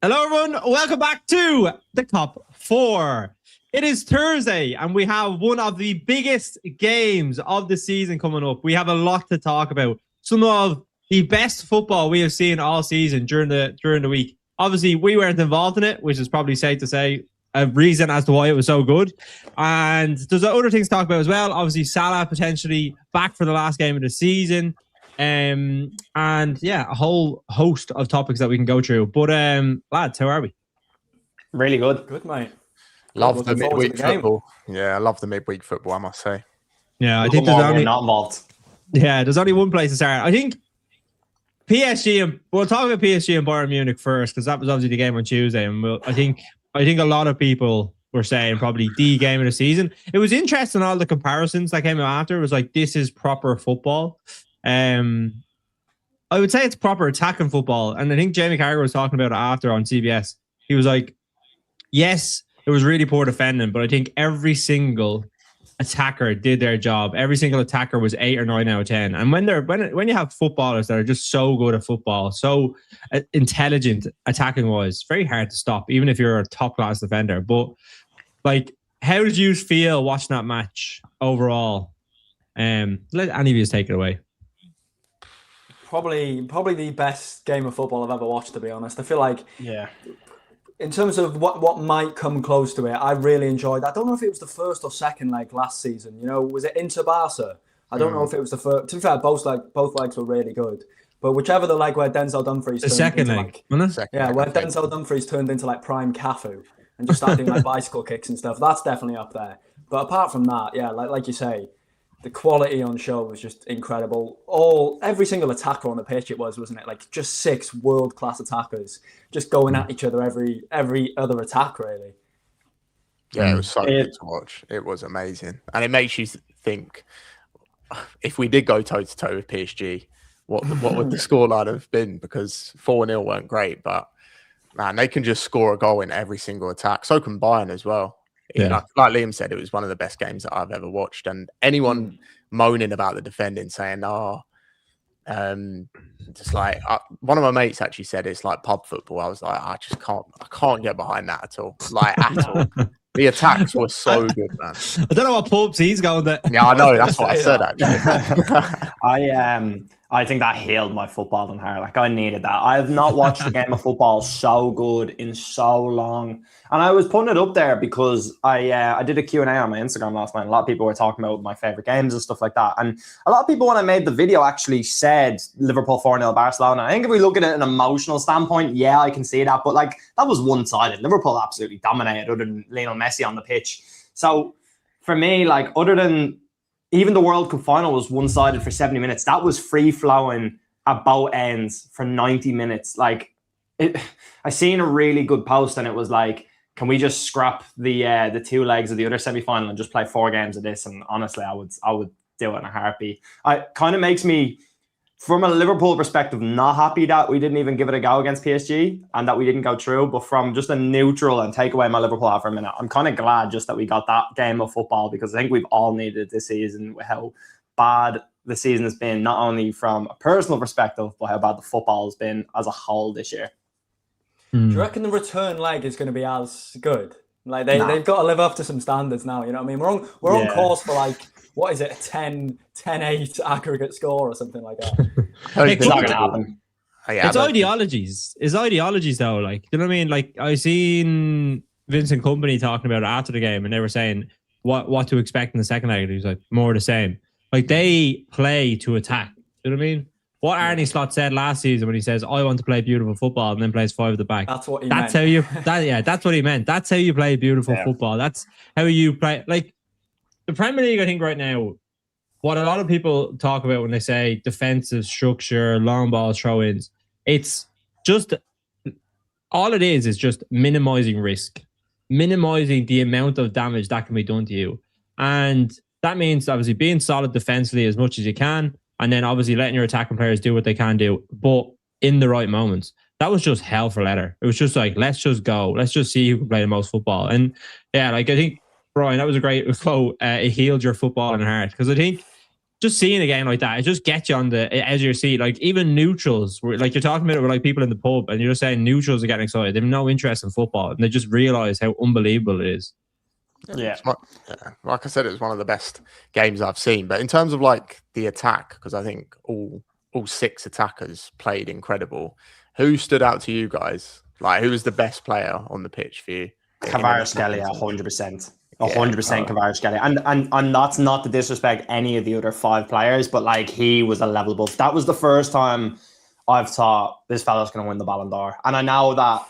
Hello, everyone. Welcome back to the Kop Four. It is Thursday, and we have one of the biggest games of the season coming up. We have a lot to talk about. Some of the best football we have seen all season during the week. Obviously, we weren't involved in it, which is probably safe to say a reason as to why it was so good. And there's other things to talk about as well. Obviously, Salah potentially back for the last game of the season. And yeah, a whole host of topics that we can go through. But lads, how are we? Really good. Good, mate. Love the midweek football. Yeah, I love the midweek football, I must say. Yeah, I think there's only not involved. Yeah, there's only one place to start. I think PSG, and we'll talk about PSG and Bayern Munich first, because that was obviously the game on Tuesday. And I think a lot of people were saying probably the game of the season. It was interesting, all the comparisons that came out after. It was like, this is proper football. I would say it's proper attacking football. And I think Jamie Carragher was talking about it after on CBS. He was like, yes, it was really poor defending, but I think every single attacker did their job. Every single attacker was 8 or 9 out of 10. And when you have footballers that are just so good at football, so intelligent attacking wise, it's very hard to stop, even if you're a top class defender. But like, how did you feel watching that match overall? Let any of you take it away. Probably the best game of football I've ever watched, to be honest. I feel like, in terms of what might come close to it, I really enjoyed. I don't know if it was the first or second leg last season. You know, was it Inter Barca? I don't know if it was the first. To be fair, both legs were really good. But whichever the leg where Denzel Dumfries the second leg, wasn't it? Where Denzel Dumfries turned into like prime Cafu and just started doing like bicycle kicks and stuff. That's definitely up there. But apart from that, yeah, like you say, the quality on show was just incredible. Every single attacker on the pitch, wasn't it? Like just 6 world-class attackers just going at each other every other attack, really. Yeah, it was so good to watch. It was amazing. And it makes you think, if we did go toe-to-toe with PSG, what would the scoreline have been? Because 4-0 weren't great, but man, they can just score a goal in every single attack. So can Bayern as well. Yeah. Like Liam said, it was one of the best games that I've ever watched. And anyone moaning about the defending, saying, just like one of my mates actually said it's like pub football. I was like, I can't get behind that at all. Like at all. The attacks were so good, man. I don't know what pubs he's going there. Yeah, I know. That's what I said, actually. I think that healed my footballing heart. Like, I needed that. I have not watched a game of football so good in so long. And I was putting it up there because I did a Q&A on my Instagram last night. A lot of people were talking about my favourite games and stuff like that. And a lot of people, when I made the video, actually said Liverpool 4-0 Barcelona. I think if we look at it in an emotional standpoint, yeah, I can see that. But, like, that was one-sided. Liverpool absolutely dominated other than Lionel Messi on the pitch. So, for me, like, other than... Even the World Cup final was one-sided for 70 minutes. That was free-flowing at both ends for 90 minutes. Like, I seen a really good post, and it was like, can we just scrap the 2 legs of the other semi-final and just play 4 games of this? And honestly, I would do it in a heartbeat. It kind of makes me, from a Liverpool perspective, not happy that we didn't even give it a go against PSG and that we didn't go through. But from just a neutral and take away my Liverpool hat for a minute, I'm kind of glad just that we got that game of football, because I think we've all needed it this season with how bad the season has been, not only from a personal perspective, but how bad the football has been as a whole this year. Do you reckon the return leg is going to be as good? Like they've got to live up to some standards now. You know what I mean? We're on course for like, what is it, a 10-8 aggregate score or something like that? It's not going to happen. It's ideologies. It's ideologies though. Like, you know what I mean? Like, I seen Vincent Kompany talking about it after the game, and they were saying what to expect in the second leg. He was like, more of the same. Like, they play to attack. You know what I mean? What Arne Slot said last season when he says, I want to play beautiful football, and then plays 5 at the back. That's what he meant. That's what he meant. That's how you play beautiful football. That's how you play. Like, the Premier League, I think right now, what a lot of people talk about when they say defensive structure, long ball throw-ins, it's just, all it is just minimizing risk, minimizing the amount of damage that can be done to you. And that means obviously being solid defensively as much as you can, and then obviously letting your attacking players do what they can do, but in the right moments. That was just hell for leather. It was just like, let's just go. Let's just see who can play the most football. And yeah, like, I think, Brian, that was a great quote. It healed your football and heart. Because I think just seeing a game like that, it just gets you on the edge of your seat. Like even neutrals, like you're talking about it with like people in the pub, and you're just saying neutrals are getting excited. They have no interest in football, and they just realize how unbelievable it is. Yeah. Like I said, it was one of the best games I've seen. But in terms of like the attack, because I think all 6 attackers played incredible. Who stood out to you guys? Like, who was the best player on the pitch for you? Kvaratskhelia, 100%. 100% Kvaratskhelia. And that's not to disrespect any of the other 5 players, but like he was a level above. That was the first time I've thought this fella's going to win the Ballon d'Or. And I know that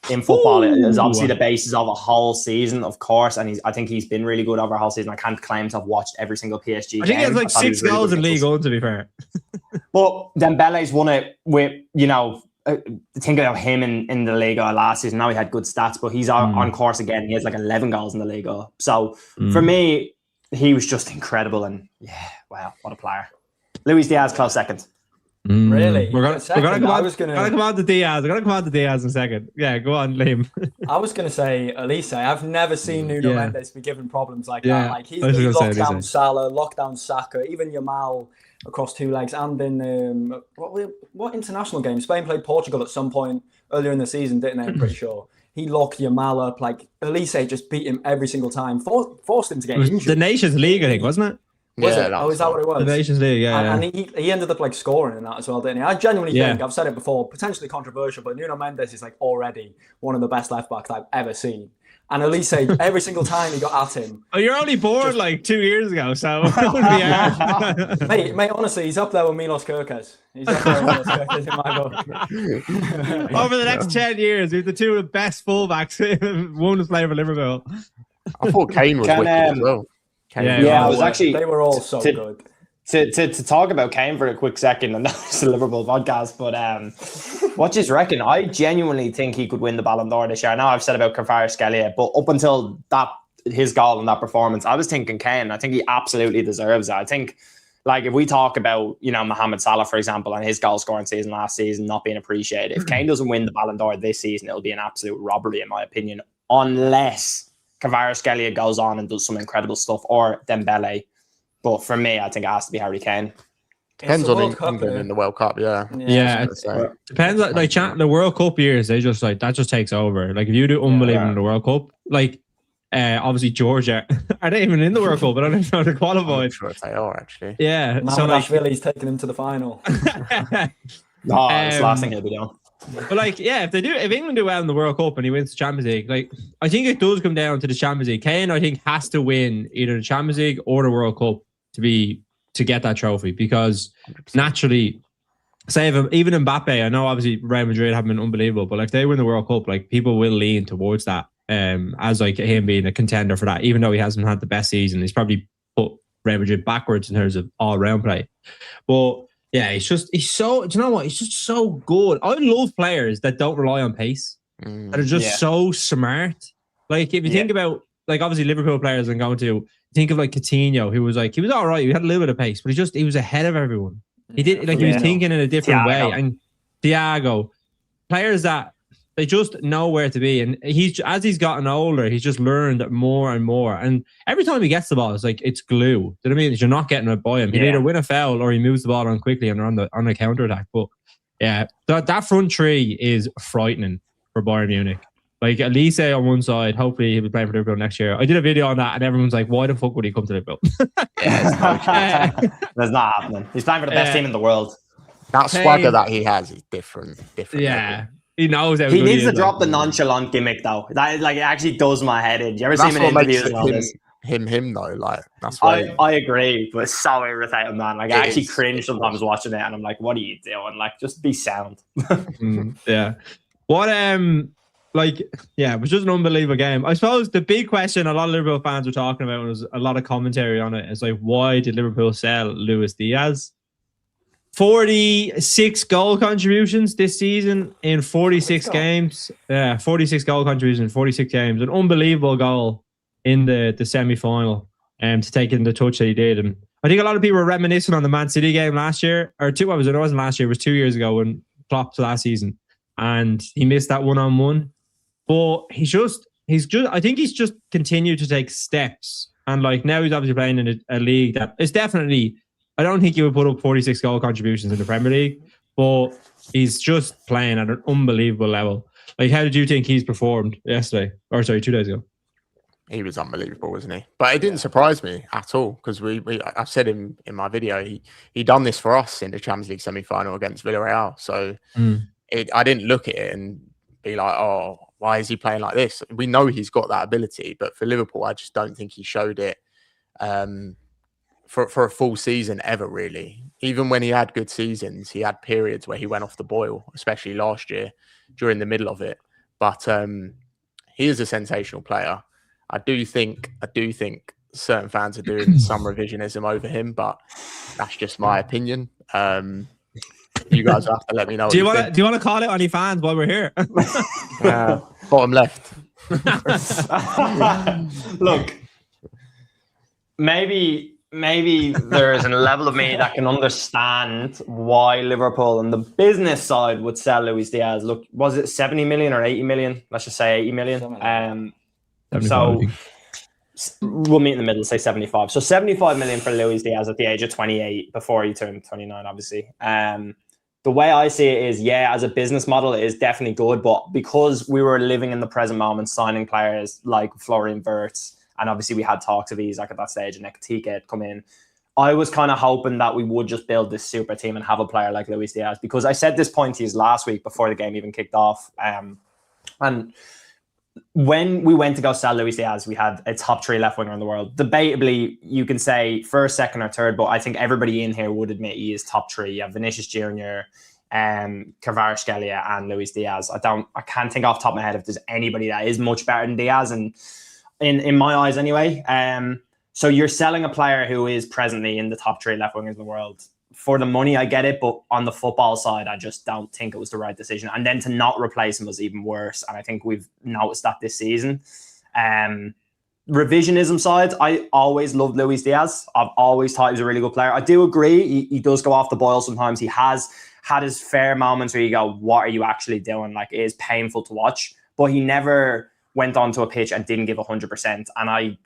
in football, it is obviously the basis of a whole season, of course. And I think he's been really good over a whole season. I can't claim to have watched every single PSG game. I think he has like 6 goals in League One, to be fair. But Dembele's won it with, think about him in the Liga last season. Now he had good stats, but he's on course again. He has like 11 goals in the Liga. So for me, he was just incredible. And yeah, wow, what a player. Luis Diaz, close second. Really? We're gonna come on to Diaz. We're gonna come on to Diaz in a second. Yeah, go on, Liam. I was gonna say Elise. I've never seen Nuno Mendes be given problems like that. Like he's locked down Salah, locked down Saka, even Yamal across 2 legs, and in what international game? Spain played Portugal at some point earlier in the season, didn't they? I'm pretty sure. He locked Yamal up. Like Elise just beat him every single time, forced him to get injured. The Nations League, I think, wasn't it? Was it? Is that what it was? The Nations League, And he ended up like scoring in that as well, didn't he? I genuinely think, I've said it before, potentially controversial, but Nuno Mendes is like already one of the best left backs I've ever seen. And Elise, every single time he got at him. Oh, you're only born like 2 years ago, so mate, honestly, he's up there with Milos Kerkez. He's up there with Milos Kerkez in my book. Over the next 10 years, we're the 2 of the best fullbacks one to play for Liverpool. I thought Kane was wicked as well. I was actually. They were all so good. To talk about Kane for a quick second, and that's a Liverpool podcast, but what do you reckon? I genuinely think he could win the Ballon d'Or this year. I know I've said about Kvaratskhelia, but up until his goal and that performance, I was thinking Kane. I think he absolutely deserves it. I think, like, if we talk about, Mohamed Salah, for example, and his goal scoring season last season not being appreciated, if Kane doesn't win the Ballon d'Or this season, it'll be an absolute robbery, in my opinion, unless Kvaratskhelia goes on and does some incredible stuff, or Dembele. But for me, I think it has to be Harry Kane. Depends on England in the World Cup, Depends. Like the World Cup years, they just like that just takes over. Like if you do unbelievable in the World Cup, like obviously Georgia are they even in the World Cup? I don't even know they're qualified. I'm sure they are actually. Yeah, so like Philly's taking him to the final. It's the last thing he'll be doing. But if England do well in the World Cup and he wins the Champions League, like I think it does come down to the Champions League. Kane, I think, has to win either the Champions League or the World Cup to get that trophy, because 100%. Naturally, say even Mbappe, I know obviously Real Madrid have been unbelievable, but if they win the World Cup, like people will lean towards that as like him being a contender for that, even though he hasn't had the best season. He's probably put Real Madrid backwards in terms of all round play, but. Yeah, he's so, do you know what? He's just so good. I love players that don't rely on pace. That are just so smart. Like, if you think about, like, obviously Liverpool players I'm going to, think of like Coutinho, who was all right. He had a little bit of pace, but he was ahead of everyone. He did, like, he was thinking in a different way. And Thiago, players that they just know where to be. And as he's gotten older, he's just learned more and more. And every time he gets the ball, it's like it's glue. Do you know what I mean? You're not getting it by him. He'll either win a foul or he moves the ball on quickly and they're on a counter attack. But yeah, that front three is frightening for Bayern Munich. Like Elise on one side, hopefully he'll be playing for Liverpool next year. I did a video on that and everyone's like, why the fuck would he come to Liverpool? That's not happening. He's playing for the best team in the world. That swagger that he has is different. Yeah. Level. He knows how he needs to drop the nonchalant gimmick though. That like it actually does my head in. You ever see him in interviews? Him though, like that's why I agree, but it's so irritating, man. Like I actually cringe sometimes watching it, and I'm like, "What are you doing? Like, just be sound." Yeah. What it was just an unbelievable game. I suppose the big question a lot of Liverpool fans were talking about, and there was a lot of commentary on it, is like, why did Liverpool sell Luis Diaz? 46 goal contributions this season in 46 games. Yeah, 46 goal contributions in 46 games. An unbelievable goal in the semi-final to take in the touch that he did. And I think a lot of people were reminiscing on the Man City game last year. It wasn't last year, it was 2 years ago when Klopp's last season. And he missed that one-on-one. But I think he's just continued to take steps. And like now he's obviously playing in a league that is definitely I don't think he would put up 46 goal contributions in the Premier League, but he's just playing at an unbelievable level. Like, how did you think he's performed yesterday? Or sorry, 2 days ago? He was unbelievable, wasn't he? But it didn't surprise me at all because I said in my video he done this for us in the Champions League semi-final against Villarreal. So I didn't look at it and be like, oh, why is he playing like this? We know he's got that ability, but for Liverpool, I just don't think he showed it for a full season ever, really. Even when he had good seasons, he had periods where he went off the boil, especially last year during the middle of it. But he is a sensational player. I do think certain fans are doing some revisionism over him, but that's just my opinion. You guys have to let me know. Do you want to call it on your fans while we're here? Bottom left. Look, maybe there's a level of me that can understand why Liverpool on the business side would sell Luis Diaz. Look, was it 70 million or 80 million? Let's just say 80 million. So we'll meet in the middle, say 75. So 75 million for Luis Diaz at the age of 28 before he turned 29, obviously. The way I see it is, as a business model, it is definitely good. But because we were living in the present moment, signing players like Florian Wirtz, and obviously we had talks of Isak at that stage and Atletico had come in, I was kind of hoping that we would just build this super team and have a player like Luis Diaz. Because I said this point to you last week before the game even kicked off. And when we went to go sell Luis Diaz, we had a top 3 left winger in the world. Debatably, you can say first, second, or third, but I think everybody in here would admit he is top 3. You have Vinicius Jr., Kvaratskhelia, and Luis Diaz. I can't think off the top of my head if there's anybody that is much better than Diaz, and in my eyes anyway. So you're selling a player who is presently in the top 3 left wingers in the world. For the money, I get it, but on the football side, I just don't think it was the right decision. And then to not replace him was even worse. And I think we've noticed that this season. Revisionism side, I always loved Luis Diaz. I've always thought he was a really good player. I do agree, he does go off the boil sometimes. He has had his fair moments where you go, what are you actually doing? Like, it is painful to watch. But he never went onto a pitch and didn't give 100%. And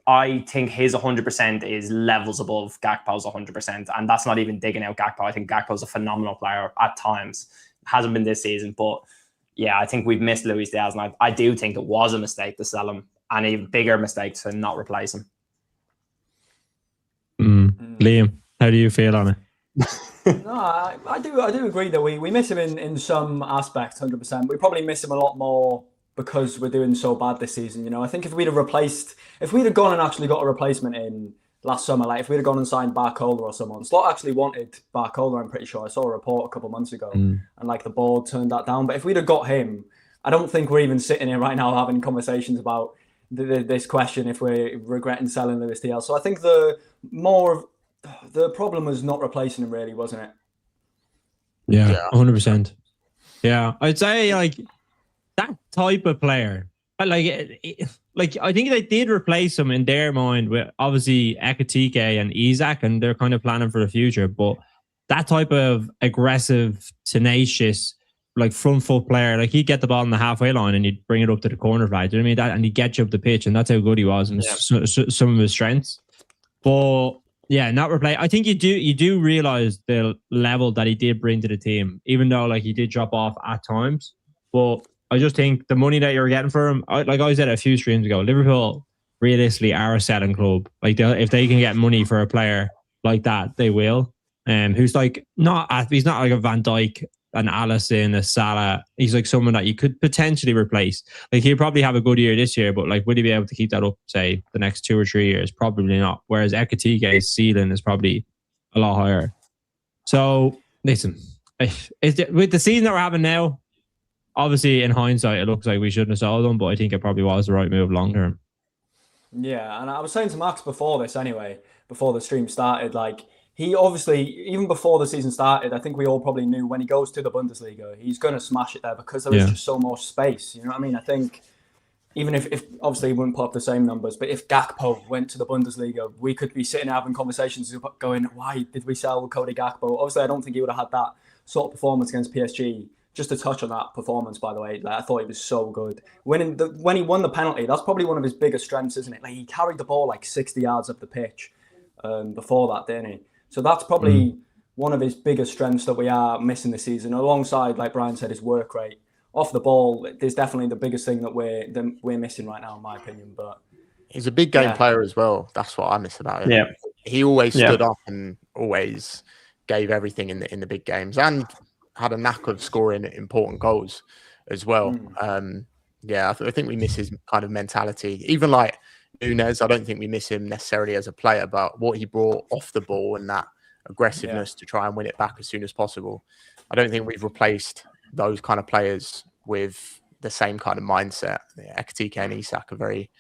I think his 100% is levels above Gakpo's 100%. And that's not even digging out Gakpo. I think Gakpo's a phenomenal player at times. Hasn't been this season. But yeah, I think we've missed Luis Diaz. And I do think it was a mistake to sell him. And a bigger mistake to not replace him. Liam, how do you feel on it? No, I do agree that we miss him in some aspects, 100%. We probably miss him a lot more because we're doing so bad this season. You know, I think if we'd have gone and actually got a replacement in last summer, like if we'd have gone and signed Barcola or someone, Slot actually wanted Barcola, I'm pretty sure. I saw a report a couple of months ago and like the board turned that down. But if we'd have got him, I don't think we're even sitting here right now having conversations about this question if we're regretting selling Luis Diaz. So I think the problem was not replacing him, really, wasn't it? Yeah. 100%. Yeah, I'd say like that type of player, like I think they did replace him in their mind with obviously Ekitike and Isak, and they're kind of planning for the future. But that type of aggressive, tenacious, like front foot player, like he'd get the ball on the halfway line and he'd bring it up to the corner flag. Do you know what I mean? And he'd get you up the pitch, and that's how good he was, and some of his strengths. But yeah, not replay. I think you do realize the level that he did bring to the team, even though like he did drop off at times. But I just think the money that you're getting for him, like I said a few streams ago, Liverpool realistically are a selling club. Like if they can get money for a player like that, they will. Who's like he's not like a Van Dijk, an Alisson, a Salah. He's like someone that you could potentially replace. Like he'll probably have a good year this year, but like would he be able to keep that up, say, the next 2 or 3 years? Probably not. Whereas Ekitike's ceiling is probably a lot higher. So listen, with the season that we're having now, obviously in hindsight it looks like we shouldn't have sold him, but I think it probably was the right move long term. Yeah, and I was saying to Max before this anyway, before the stream started, like he obviously, even before the season started, I think we all probably knew when he goes to the Bundesliga, he's going to smash it there because there is just so much space. You know what I mean? I think even if obviously he wouldn't put up the same numbers, but if Gakpo went to the Bundesliga, we could be sitting having conversations going, why did we sell Cody Gakpo? Obviously, I don't think he would have had that sort of performance against PSG. Just to touch on that performance, by the way, like, I thought he was so good. When he won the penalty, that's probably one of his biggest strengths, isn't it? Like he carried the ball like 60 yards up the pitch before that, didn't he? So that's probably one of his biggest strengths that we are missing this season, alongside, like Brian said, his work rate. Off the ball, there's definitely the biggest thing that we're missing right now, in my opinion. But he's a big game player as well. That's what I miss about him. Yeah. He always stood up and always gave everything in the big games, and had a knack of scoring important goals as well. I think we miss his kind of mentality. Even like Nunes, I don't think we miss him necessarily as a player, but what he brought off the ball and that aggressiveness to try and win it back as soon as possible. I don't think we've replaced those kind of players with the same kind of mindset. Atletico and Isak are very,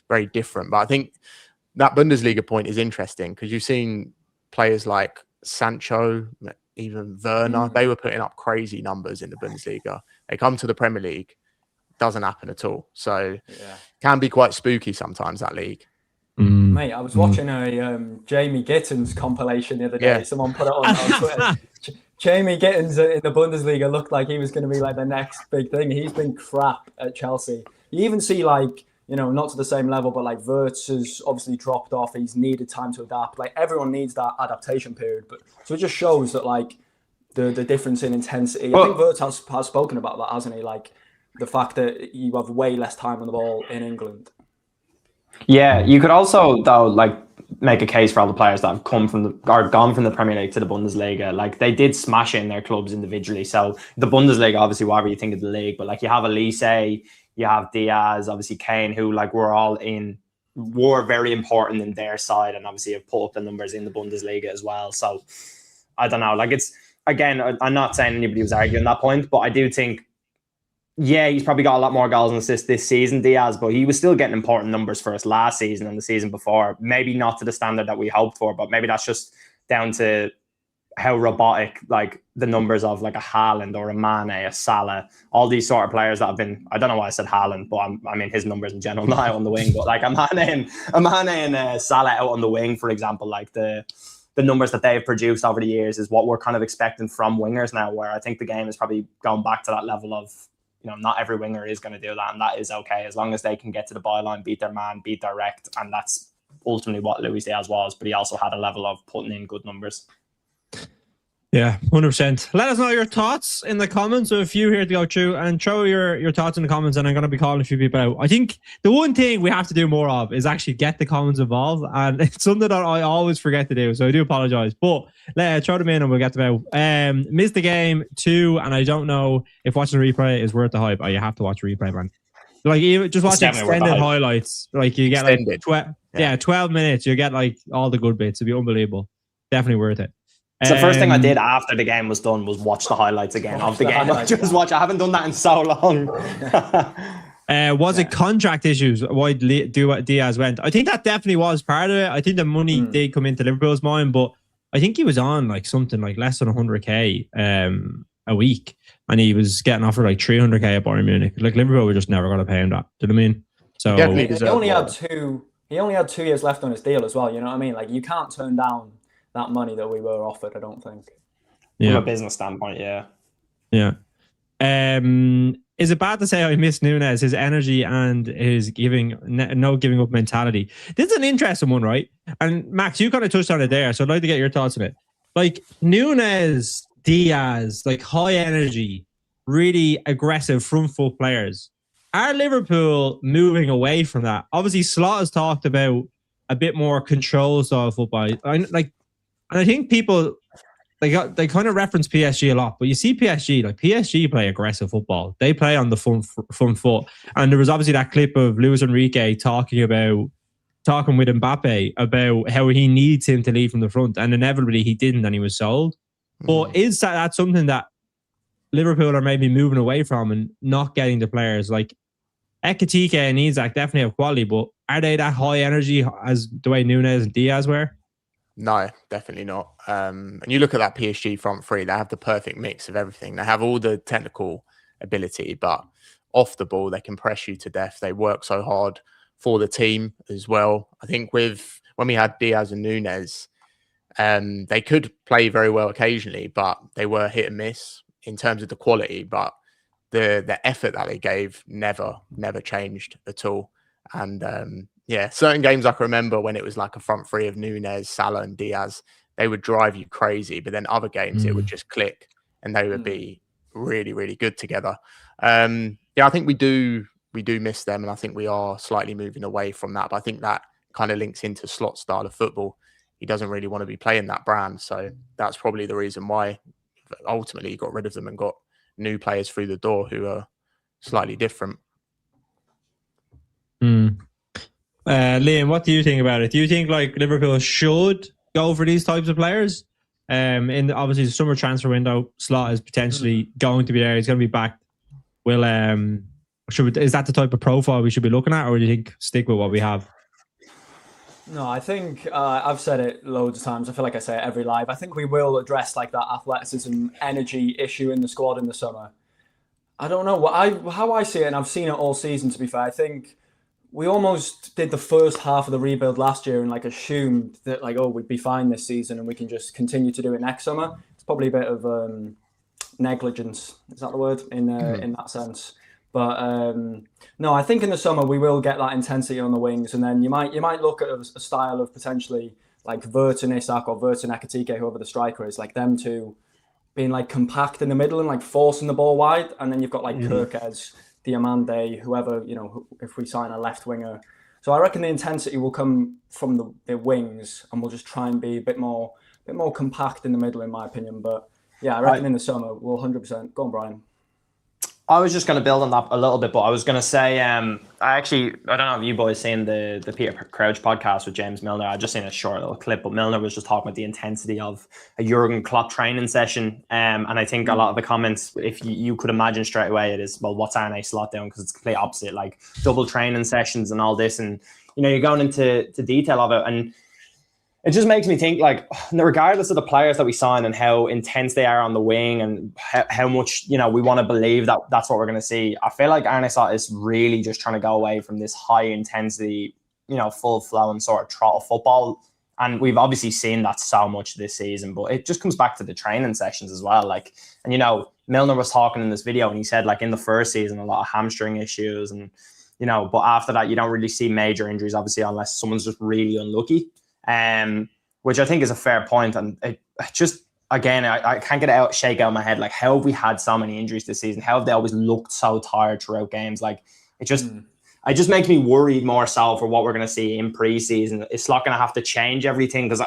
very different. But I think that Bundesliga point is interesting because you've seen players like Sancho, even Werner, they were putting up crazy numbers in the Bundesliga. They come to the Premier League, doesn't happen at all. So can be quite spooky sometimes, that league. Mate, I was watching a Jamie Gittins compilation the other day. Someone put it on Twitter. Jamie Gittins in the Bundesliga looked like he was going to be like the next big thing. He's been crap at Chelsea. You even see like, not to the same level, but like Wirtz has obviously dropped off. He's needed time to adapt. Like everyone needs that adaptation period. But so it just shows that like the difference in intensity. I think Wirtz has spoken about that, hasn't he? Like the fact that you have way less time on the ball in England. Yeah, you could also though like make a case for all the players that have gone from the Premier League to the Bundesliga. Like they did smash in their clubs individually. So the Bundesliga, obviously, whatever you think of the league, but like you have Elise, you have Diaz, obviously Kane, who like were very important in their side, and obviously have put up the numbers in the Bundesliga as well. So I don't know. Like it's again, I'm not saying anybody was arguing that point, but I do think. Yeah, he's probably got a lot more goals and assists this season, Diaz, but he was still getting important numbers for us last season and the season before. Maybe not to the standard that we hoped for, but maybe that's just down to how robotic like the numbers of like a Haaland or a Mane, a Salah, all these sort of players that have been. I don't know why I said Haaland, but I mean his numbers in general, not out on the wing, but like a Mane and Salah out on the wing, for example, like the numbers that they've produced over the years is what we're kind of expecting from wingers now. Where I think the game is probably going back to that level of. Not every winger is going to do that, and that is okay as long as they can get to the byline, beat their man, beat direct, and that's ultimately what Luis Diaz was. But he also had a level of putting in good numbers. Yeah, 100%. Let us know your thoughts in the comments. So a few here to go through, and throw your thoughts in the comments, and I'm going to be calling a few people out. I think the one thing we have to do more of is actually get the comments involved, and it's something that I always forget to do, so I do apologize. But throw them in and we'll get them out. Missed the game 2, and I don't know if watching the replay is worth the hype. You have to watch the replay, man. Like even just watch extended highlights. Like you get like 12 minutes. You get like all the good bits. It'd be unbelievable. Definitely worth it. So the first thing I did after the game was done was watch the highlights again of the game. I haven't done that in so long. Was it contract issues? Why Diaz went? I think that definitely was part of it. I think the money did come into Liverpool's mind, but I think he was on like something like less than 100k a week, and he was getting offered like 300k at Bayern Munich. Like Liverpool were just never going to pay him that. Do you know what I mean? So he only had 2 years left on his deal as well. You know what I mean? Like you can't turn down that money that we were offered, I don't think. From a business standpoint, yeah. Is it bad to say I miss Nunes, his energy and his giving up mentality? This is an interesting one, right? And Max, you kind of touched on it there, so I'd like to get your thoughts on it. Like Nunes, Diaz, like high energy, really aggressive front foot players. Are Liverpool moving away from that? Obviously, Slot has talked about a bit more control style football. And I think people they kind of reference PSG a lot, but you see PSG play aggressive football. They play on the front foot, and there was obviously that clip of Luis Enrique talking with Mbappe about how he needs him to lead from the front, and inevitably he didn't, and he was sold. But is that something that Liverpool are maybe moving away from and not getting the players like Ekitike and Isak definitely have quality, but are they that high energy as the way Nunes and Diaz were? No, definitely not. And you look at that PSG front three, they have the perfect mix of everything. They have all the technical ability, but off the ball, they can press you to death. They work so hard for the team as well. I think when we had Diaz and Nunes, they could play very well occasionally, but they were hit and miss in terms of the quality. But the effort that they gave never changed at all. And certain games I can remember when it was like a front three of Nunes, Salah and Diaz, they would drive you crazy. But then other games, it would just click and they would be really, really good together. Yeah, I think we do miss them, and I think we are slightly moving away from that. But I think that kind of links into Slot's style of football. He doesn't really want to be playing that brand, so that's probably the reason why ultimately he got rid of them and got new players through the door who are slightly different. Liam, what do you think about it? Do you think like Liverpool should go for these types of players? In obviously the summer transfer window, Slot is potentially going to be there. He's going to be back. Will is that the type of profile we should be looking at, or do you think stick with what we have? No, I think I've said it loads of times. I feel like I say it every live. I think we will address like that athleticism, energy issue in the squad in the summer. I don't know how I see it, and I've seen it all season. To be fair, I think we almost did the first half of the rebuild last year and like assumed that like, oh, we'd be fine this season and we can just continue to do it next summer. It's probably a bit of negligence. Is that the word in that sense? But no, I think in the summer we will get that intensity on the wings, and then you might look at a style of potentially like Verton Isak or Verton Ekitike, whoever the striker is, like them two being like compact in the middle and like forcing the ball wide, and then you've got like Kirkez, Diamande, whoever, you know, if we sign a left winger. So I reckon the intensity will come from the wings, and we'll just try and be a bit more compact in the middle, in my opinion. But yeah, I reckon in the summer we'll 100%. Go on, Brian. I was just going to build on that a little bit, but I was going to say, I don't know if you boys seen the Peter Crouch podcast with James Milner. I just seen a short little clip, but Milner was just talking about the intensity of a Jurgen Klopp training session. And I think a lot of the comments, if you could imagine straight away, it is, well, what's Arne Slot doing? Because it's the complete opposite, like double training sessions and all this. And, you know, you're going into detail of it. And it just makes me think, like, regardless of the players that we sign and how intense they are on the wing and how much, you know, we want to believe that that's what we're going to see, I feel like Arne Slot is really just trying to go away from this high intensity, you know, full flowing sort of trot of football. And we've obviously seen that so much this season, but it just comes back to the training sessions as well. Like, and, you know, Milner was talking in this video and he said, like, in the first season, a lot of hamstring issues and, you know, but after that, you don't really see major injuries, obviously, unless someone's just really unlucky. Which I think is a fair point. And it just, again, I can't shake out my head. Like, how have we had so many injuries this season? How have they always looked so tired throughout games? Like, it just makes me worried more so for what we're going to see in preseason. It's not going to have to change everything because,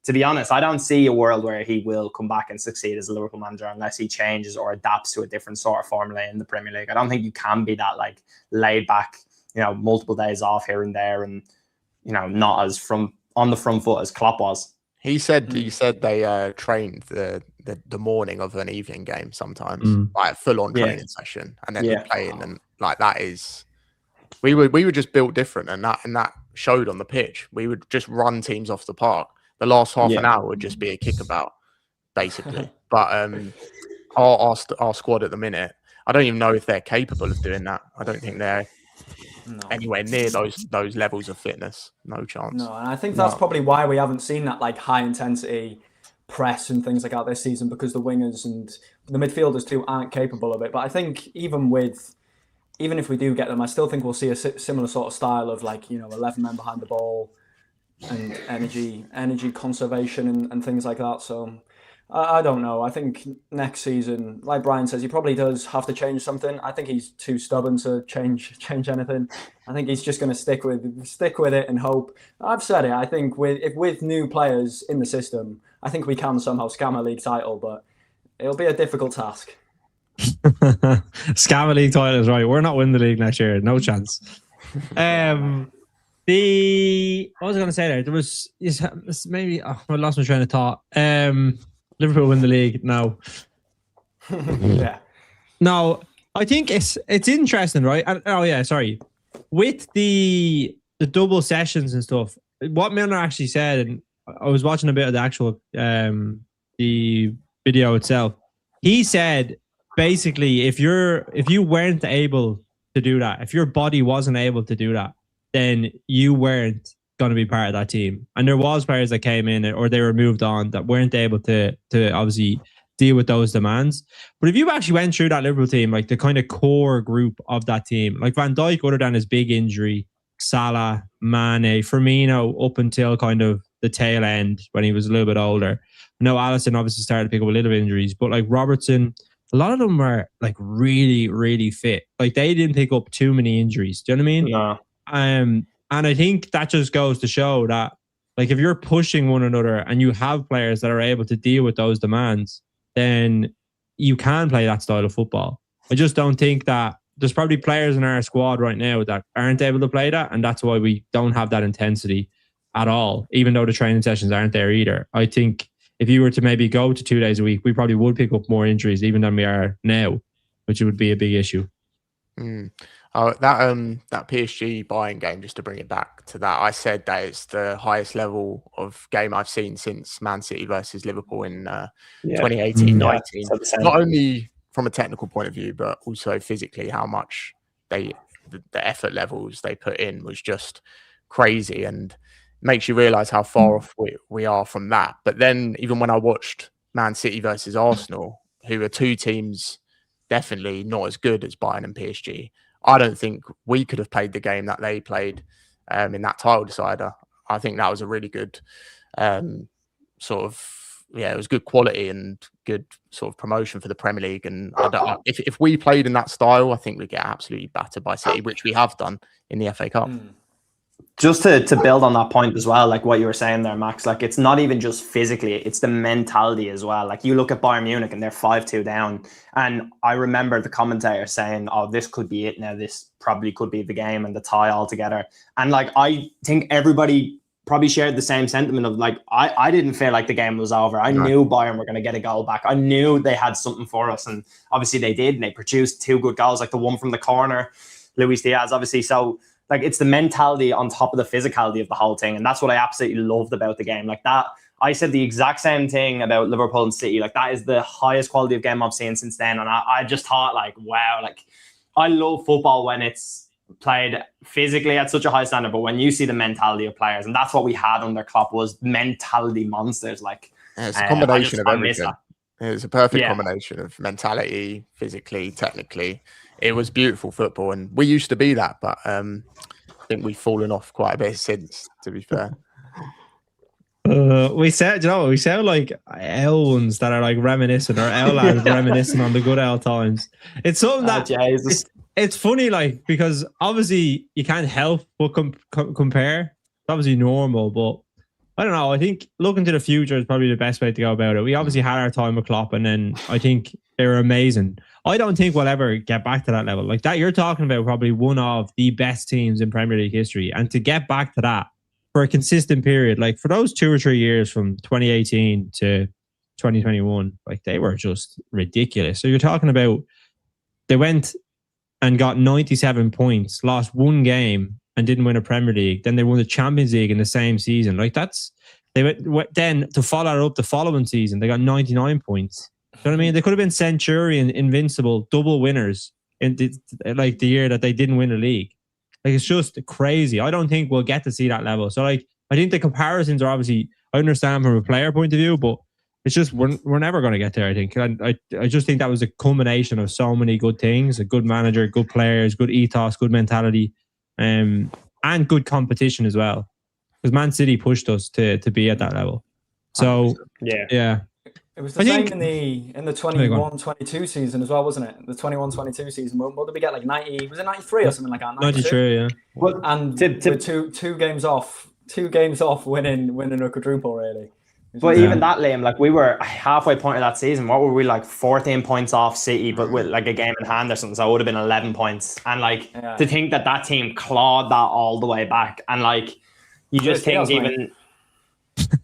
to be honest, I don't see a world where he will come back and succeed as a Liverpool manager unless he changes or adapts to a different sort of formula in the Premier League. I don't think you can be that, like, laid back, you know, multiple days off here and there and, you know, not as on the front foot as Klopp was. He said they trained the morning of an evening game sometimes, like a full-on training session, and then they're playing, and like that is we were just built different, and that showed on the pitch. We would just run teams off the park. The last half an hour would just be a kickabout, basically. But our squad at the minute, I don't even know if they're capable of doing that. I don't think they're anywhere near those levels of fitness. No chance. No, and I think that's probably why we haven't seen that like high intensity press and things like that this season, because the wingers and the midfielders too aren't capable of it. But I think even if we do get them, I still think we'll see a similar sort of style of, like, you know, 11 men behind the ball and energy conservation and things like that. So I don't know. I think next season, like Brian says, he probably does have to change something. I think he's too stubborn to change anything. I think he's just going to stick with it and hope. I've said it. I think with new players in the system, I think we can somehow scam a league title, but it'll be a difficult task. Scam a league title is right. We're not winning the league next year. No chance. What was I going to say there? There was maybe I lost my train of thought. Liverpool win the league now. Yeah. No, I think it's interesting, right? Sorry. With the double sessions and stuff, what Milner actually said, and I was watching a bit of the actual the video itself. He said basically, if you weren't able to do that, if your body wasn't able to do that, then you weren't going to be part of that team. And there was players that came in or they were moved on that weren't able to obviously deal with those demands. But if you actually went through that Liverpool team, like the kind of core group of that team, like Van Dijk, other than his big injury, Salah, Mane, Firmino, up until kind of the tail end when he was a little bit older. No, Alisson obviously started to pick up a little bit of injuries, but like Robertson, a lot of them were like really, really fit. Like they didn't pick up too many injuries. Do you know what I mean? No. And I think that just goes to show that, like, if you're pushing one another and you have players that are able to deal with those demands, then you can play that style of football. I just don't think that there's probably players in our squad right now that aren't able to play that, and that's why we don't have that intensity at all, even though the training sessions aren't there either. I think if you were to maybe go to 2 days a week, we probably would pick up more injuries even than we are now, which would be a big issue. That PSG Bayern game, just to bring it back to that, I said that it's the highest level of game I've seen since Man City versus Liverpool in 2018-19. Not only from a technical point of view, but also physically, how much the effort levels they put in was just crazy, and makes you realise how far off we are from that. But then even when I watched Man City versus Arsenal, who are two teams definitely not as good as Bayern and PSG, I don't think we could have played the game that they played in that title decider. I think that was a really good it was good quality and good sort of promotion for the Premier League. And if we played in that style, I think we'd get absolutely battered by City, which we have done in the FA Cup. Just to build on that point as well, like what you were saying there, Max, like it's not even just physically, it's the mentality as well. Like you look at Bayern Munich and they're 5-2 down. And I remember the commentator saying, oh, this could be it now. This probably could be the game and the tie altogether. And like, I think everybody probably shared the same sentiment of like, I didn't feel like the game was over. I knew Bayern were going to get a goal back. I knew they had something for us. And obviously they did. And they produced two good goals, like the one from the corner, Luis Diaz, obviously. So like it's the mentality on top of the physicality of the whole thing. And that's what I absolutely loved about the game. Like that, I said the exact same thing about Liverpool and City. Like that is the highest quality of game I've seen since then. And I just thought like, wow, like I love football when it's played physically at such a high standard, but when you see the mentality of players, and that's what we had under Klopp, was mentality monsters. Like it's a combination of everything. It's a perfect combination of mentality, physically, technically. It was beautiful football, and we used to be that, but I think we've fallen off quite a bit since, to be fair. We sound like L ones that are like reminiscent, or L lads reminiscent on the good L times. It's something that it's funny, like, because obviously you can't help but compare. It's obviously normal, but I don't know. I think looking to the future is probably the best way to go about it. We obviously had our time with Klopp, and then I think they were amazing. I don't think we'll ever get back to that level. Like that, you're talking about probably one of the best teams in Premier League history. And to get back to that for a consistent period, like for those 2 or 3 years from 2018 to 2021, like they were just ridiculous. So you're talking about they went and got 97 points, lost one game, and didn't win a Premier League. Then they won the Champions League in the same season. Like then to follow it up the following season, they got 99 points. You know what I mean? They could have been Centurion, invincible, double winners in the year that they didn't win a league. Like it's just crazy. I don't think we'll get to see that level. So like I think the comparisons are obviously, I understand from a player point of view, but it's just we're never going to get there, I think. And I just think that was a culmination of so many good things: a good manager, good players, good ethos, good mentality, and good competition as well. Because Man City pushed us to be at that level. So yeah. It was the same in the 21-22 season as well, wasn't it? The 21-22 season. What did we get? Like 90? Was it 93 or something like that? 93, yeah. Well, and two games off winning a quadruple, really. But even that, Liam, like we were halfway point of that season. What were we, like 14 points off City, but with like a game in hand or something? So it would have been 11 points. And like to think that team clawed that all the way back, and like you just think even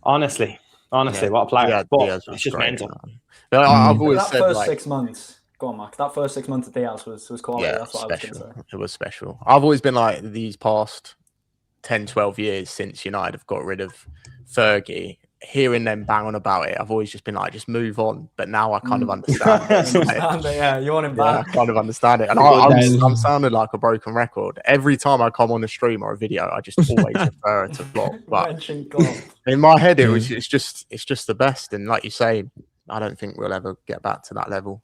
honestly, what a player! But it's just mental. I've always said first like 6 months. Go on, Mark. That first 6 months at Diaz was quality. Yeah, that's what special. I was going to say. It was special. I've always been like, these past 10, 12 years since United have got rid of Fergie, hearing them bang on about it, I've always just been like, just move on. But now I kind of understand it. You want him back. I kind of understand it. And I'm sounding like a broken record. Every time I come on a stream or a video, I just always refer to Klopp. But in my head, it's just the best. And like you say, I don't think we'll ever get back to that level.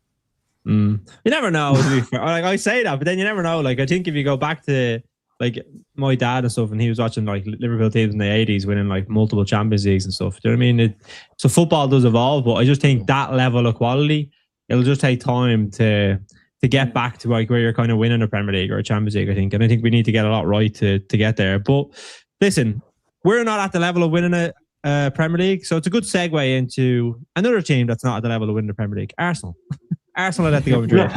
You never know. To be fair. Like I say that, but then you never know. Like I think if you go back to like my dad and stuff, and he was watching like Liverpool teams in the 80s winning like multiple Champions Leagues and stuff. Do you know what I mean? So football does evolve, but I just think that level of quality, it'll just take time to get back to like where you're kind of winning a Premier League or a Champions League, I think. And I think we need to get a lot right to get there. But listen, we're not at the level of winning a Premier League, so it's a good segue into another team that's not at the level of winning the Premier League, Arsenal. Arsenal at Atletico Madrid.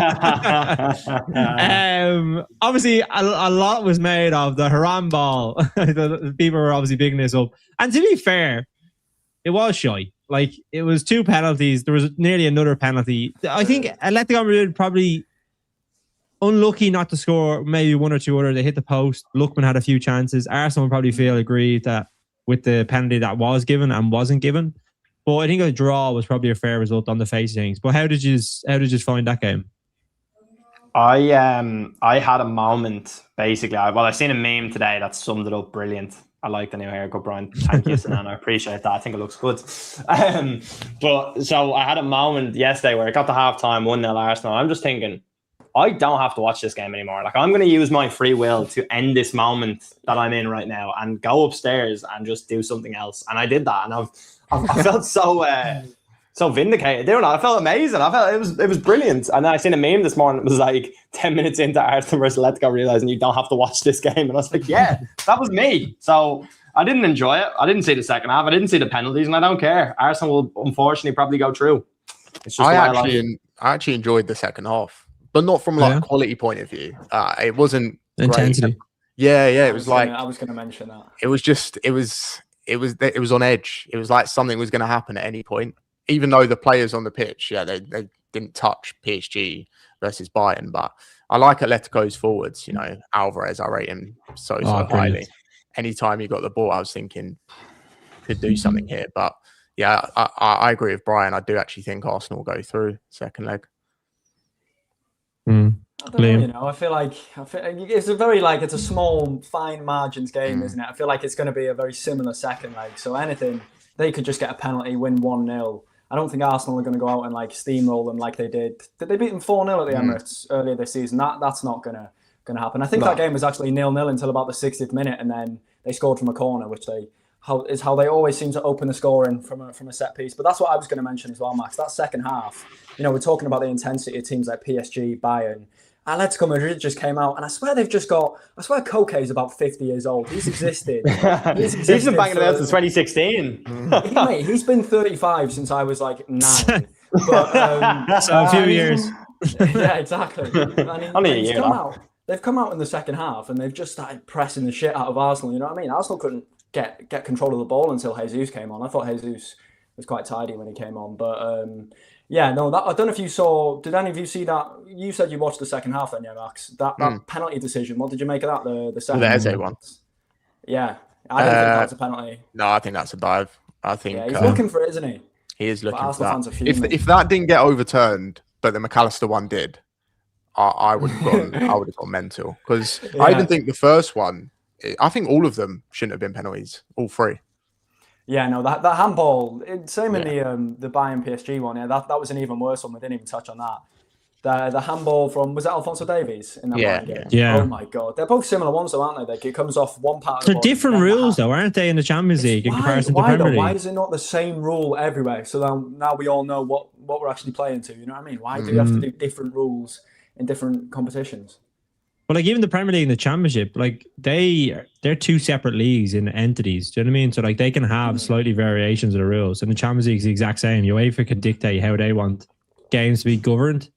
Obviously, a lot was made of the Haram ball. The people were obviously bigging this up. And to be fair, it was shy. Like, it was 2 penalties. There was nearly another penalty. I think Atletico Madrid probably unlucky not to score maybe 1 or 2 other. They hit the post. Lookman had a few chances. Arsenal would probably feel aggrieved that with the penalty that was given and wasn't given. But I think a draw was probably a fair result on the face of things. But how did you find that game? I had a moment basically. I seen a meme today that summed it up brilliant. I like the new haircut, Brian. Thank you, Sinan. I appreciate that. I think it looks good. But so I had a moment yesterday where it got to halftime, 1-0 Arsenal. I'm just thinking, I don't have to watch this game anymore. Like, I'm going to use my free will to end this moment that I'm in right now and go upstairs and just do something else. And I did that, and I felt so vindicated doing it. I felt amazing. I felt it was brilliant. And then I seen a meme this morning. It was like 10 minutes into Arsenal versus Atletico, realizing you don't have to watch this game. And I was like, yeah, that was me. So I didn't enjoy it. I didn't see the second half. I didn't see the penalties, and I don't care. Arsenal will unfortunately probably go through. It's just I actually enjoyed the second half, but not from like a quality point of view. It wasn't intensity. Great. Yeah. It was like I was going to mention that. It was on edge. It was like something was going to happen at any point. Even though the players on the pitch, they didn't touch PSG versus Bayern, but I like Atletico's forwards. You know, Alvarez, I rate him so highly. Anytime he got the ball, I was thinking could do something here. But yeah, I agree with Brian. I do actually think Arsenal will go through second leg. I don't know, you know, I feel like it's a very it's a small, fine margins game, isn't it? I feel like it's going to be a very similar second leg. So anything, they could just get a penalty, win 1-0. I don't think Arsenal are going to go out and steamroll them like they did. Did they beat them 4-0 at the Emirates earlier this season? That's not going to happen. I think that game was actually 0-0 until about the 60th minute, and then they scored from a corner, which is how they always seem to open the scoring from a set piece. But that's what I was going to mention as well, Max. That second half, you know, we're talking about the intensity of teams like PSG, Bayern. Atletico Madrid just came out, and I swear Koke is about 50 years old. He's existed. He's been banging about since 2016. Mate, he's been 35 since I was 9. But, so a few years. Yeah, exactly. Only a year. They've come out in the second half, and they've just started pressing the shit out of Arsenal. You know what I mean? Arsenal couldn't get control of the ball until Jesus came on. I thought Jesus was quite tidy when he came on, but. Yeah, no, I don't know if you saw. Did any of you see that? You said you watched the second half, then, yeah, Max. That penalty decision. What did you make of that? The second. The Eze one. Yeah, I don't think that's a penalty. No, I think that's a dive. I think he's looking for it, isn't he? He is looking for that. If that didn't get overturned, but the McAllister one did, I would have gone mental, because I even think the first one. I think all of them shouldn't have been penalties. All 3. Yeah, no, that handball, same in the Bayern PSG one. Yeah, that was an even worse one. We didn't even touch on that. The handball from, was that Alphonso Davies in that game? Yeah. Oh my God, they're both similar ones, though, aren't they? It comes off one part of the ball. They're different rules, though, aren't they, in the Champions League in comparison to Premier League? Why is it not the same rule everywhere? So now we all know what we're actually playing to. You know what I mean? Why do you have to do different rules in different competitions? But even the Premier League and the Championship, they're 2 separate leagues in entities. Do you know what I mean? So they can have slightly variations of the rules. And the Champions League is the exact same. UEFA can dictate how they want games to be governed.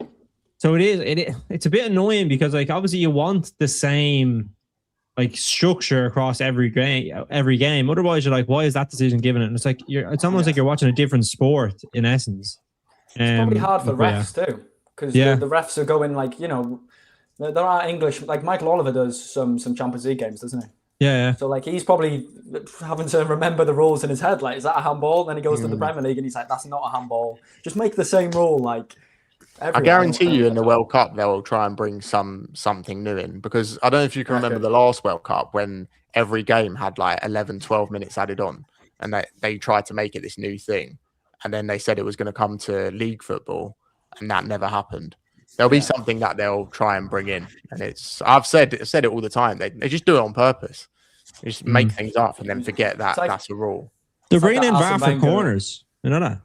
So it's a bit annoying, because obviously you want the same structure across every game. Otherwise you're like, why is that decision given? And it's almost like you're watching a different sport in essence. It's probably hard for refs too, because the refs are going there are English, Michael Oliver does some Champions League games, doesn't he? Yeah. So he's probably having to remember the rules in his head. Is that a handball? Then he goes to the Premier League and he's like, that's not a handball. Just make the same rule. I guarantee you in the World Cup they'll try and bring something new in, because I don't know if you can remember the last World Cup when every game had 11, 12 minutes added on, and they tried to make it this new thing, and then they said it was going to come to league football, and that never happened. There'll be something that they'll try and bring in, and I've said it all the time. They just do it on purpose. They just make things up and then forget that that's a rule. They're bringing in VAR for corners. You know that?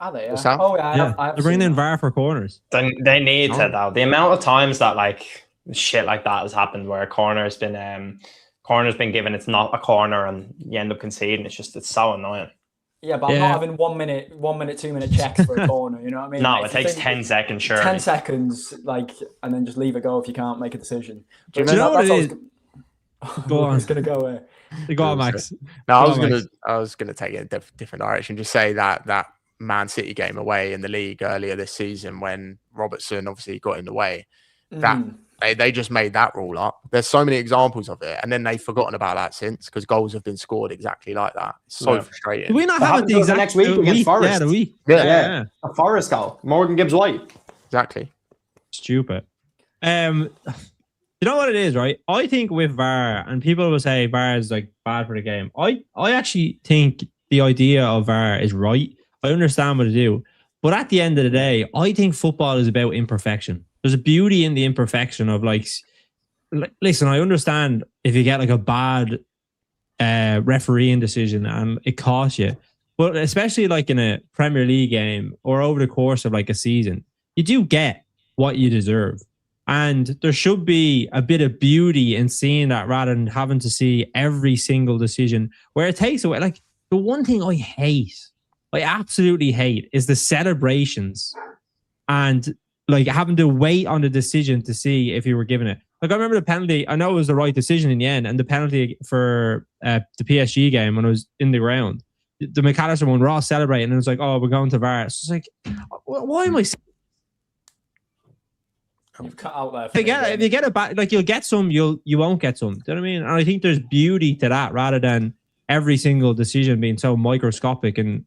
Are they? Yeah. Oh yeah, they're bringing in VAR for corners. They need to though. The amount of times that like shit like that has happened where a corner's been given, it's not a corner, and you end up conceding. It's so annoying. Yeah, but I'm not having 1 minute, 2 minute checks for a corner. You know what I mean? No, it takes 10 seconds, sure. 10 seconds, and then just leave it go if you can't make a decision. Do you know what it is? Go on. It's gonna go. Go on, Max. No, I was gonna take it a different direction. Just say that Man City game away in the league earlier this season when Robertson obviously got in the way. That they just made that rule up. There's so many examples of it, and then they've forgotten about that since, because goals have been scored exactly like that. It's so frustrating. Do we not have it the exact next week against Forest? Yeah, a Forest goal. Morgan Gibbs White. Exactly. Stupid. You know what it is, right? I think with VAR, and people will say VAR is like bad for the game. I actually think the idea of VAR is right. I understand what to do, but at the end of the day, I think football is about imperfection. There's a beauty in the imperfection of like, listen, I understand if you get like a bad refereeing decision and it costs you, but especially like in a Premier League game or over the course of like a season, you do get what you deserve. And there should be a bit of beauty in seeing that rather than having to see every single decision where it takes away. Like the one thing I absolutely hate is the celebrations and like having to wait on the decision to see if you were given it. Like I remember the penalty. I know it was the right decision in the end, and the penalty for the PSG game when it was in the ground, the McAllister one, we're all celebrating, and it was like, "Oh, we're going to VAR." It's just like, why am I? You've cut out there. If you get it back, like you'll get some, you won't get some. Do you know what I mean? And I think there's beauty to that rather than every single decision being so microscopic and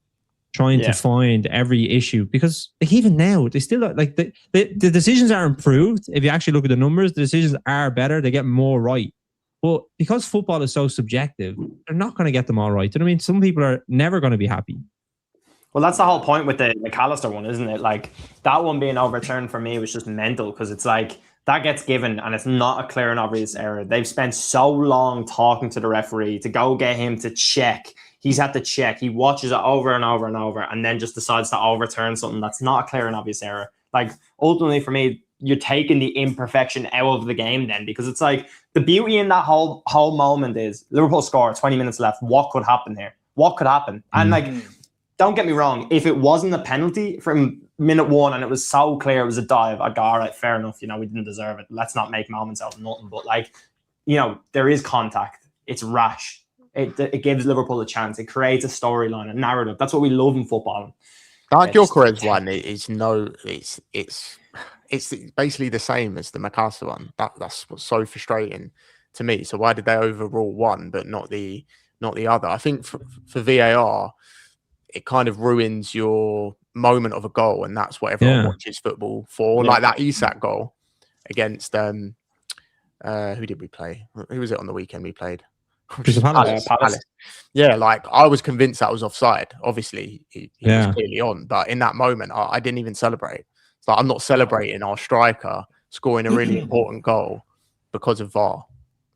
trying to find every issue, because like even now they still like the decisions are improved. If you actually look at the numbers, the decisions are better. They get more right. But because football is so subjective, they're not going to get them all right. Do you know what I mean? Some people are never going to be happy. Well, that's the whole point with the McAllister one, isn't it? Like that one being overturned for me was just mental, because it's like that gets given and it's not a clear and obvious error. They've spent so long talking to the referee to go get him to check. He's had to check. He watches it over and over and over, and then just decides to overturn something that's not a clear and obvious error. Like ultimately, for me, you're taking the imperfection out of the game then, because it's like the beauty in that whole moment is Liverpool score, 20 minutes left. What could happen here? What could happen? And like, don't get me wrong. If it wasn't a penalty from minute one and it was so clear it was a dive, I'd go, all right, fair enough. You know, we didn't deserve it. Let's not make moments out of nothing. But like, you know, there is contact. It's rash. It gives Liverpool a chance. It creates a storyline, a narrative. That's what we love in football. Like Gyökeres one it's basically the same as the McAllister one. That's what's so frustrating to me. So why did they overrule one but not the other? I think for VAR, it kind of ruins your moment of a goal, and that's what everyone watches football for. Like that Isak goal against who did we play? Who was it on the weekend we played? Palace. Yeah, like I was convinced that was offside. Obviously, he was clearly on, but in that moment, I didn't even celebrate. It's like I'm not celebrating our striker scoring a really important goal because of VAR,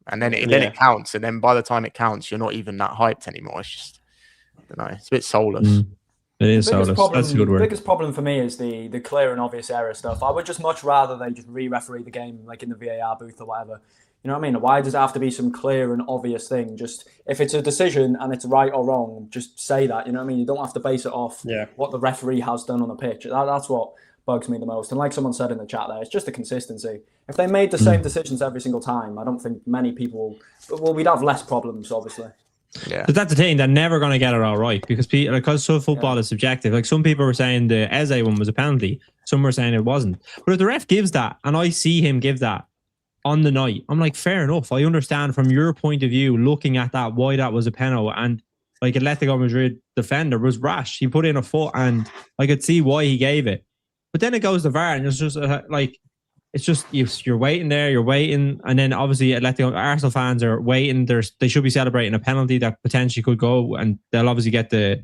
and then it counts, and then by the time it counts, you're not even that hyped anymore. It's just, I don't know, it's a bit soulless. It is soulless. That's a good word. The biggest problem for me is the clear and obvious error stuff. I would just much rather they just re-referee the game, like in the VAR booth or whatever. You know what I mean? Why does it have to be some clear and obvious thing? Just if it's a decision and it's right or wrong, just say that. You know what I mean? You don't have to base it off what the referee has done on the pitch. That's what bugs me the most. And like someone said in the chat there, it's just the consistency. If they made the same decisions every single time, I don't think many people we'd have less problems, obviously. Yeah, but that's the thing. They're never going to get it all right because so football is subjective. Like some people were saying the Eze one was a penalty. Some were saying it wasn't. But if the ref gives that, and I see him give that on the night, I'm like, fair enough. I understand from your point of view, looking at that, why that was a penalty. And like Atletico Madrid defender was rash. He put in a foot, and I could see why he gave it. But then it goes to VAR, and it's just like, it's just you're waiting there, you're waiting, and then obviously Atletico Arsenal fans are waiting. They should be celebrating a penalty that potentially could go, and they'll obviously get the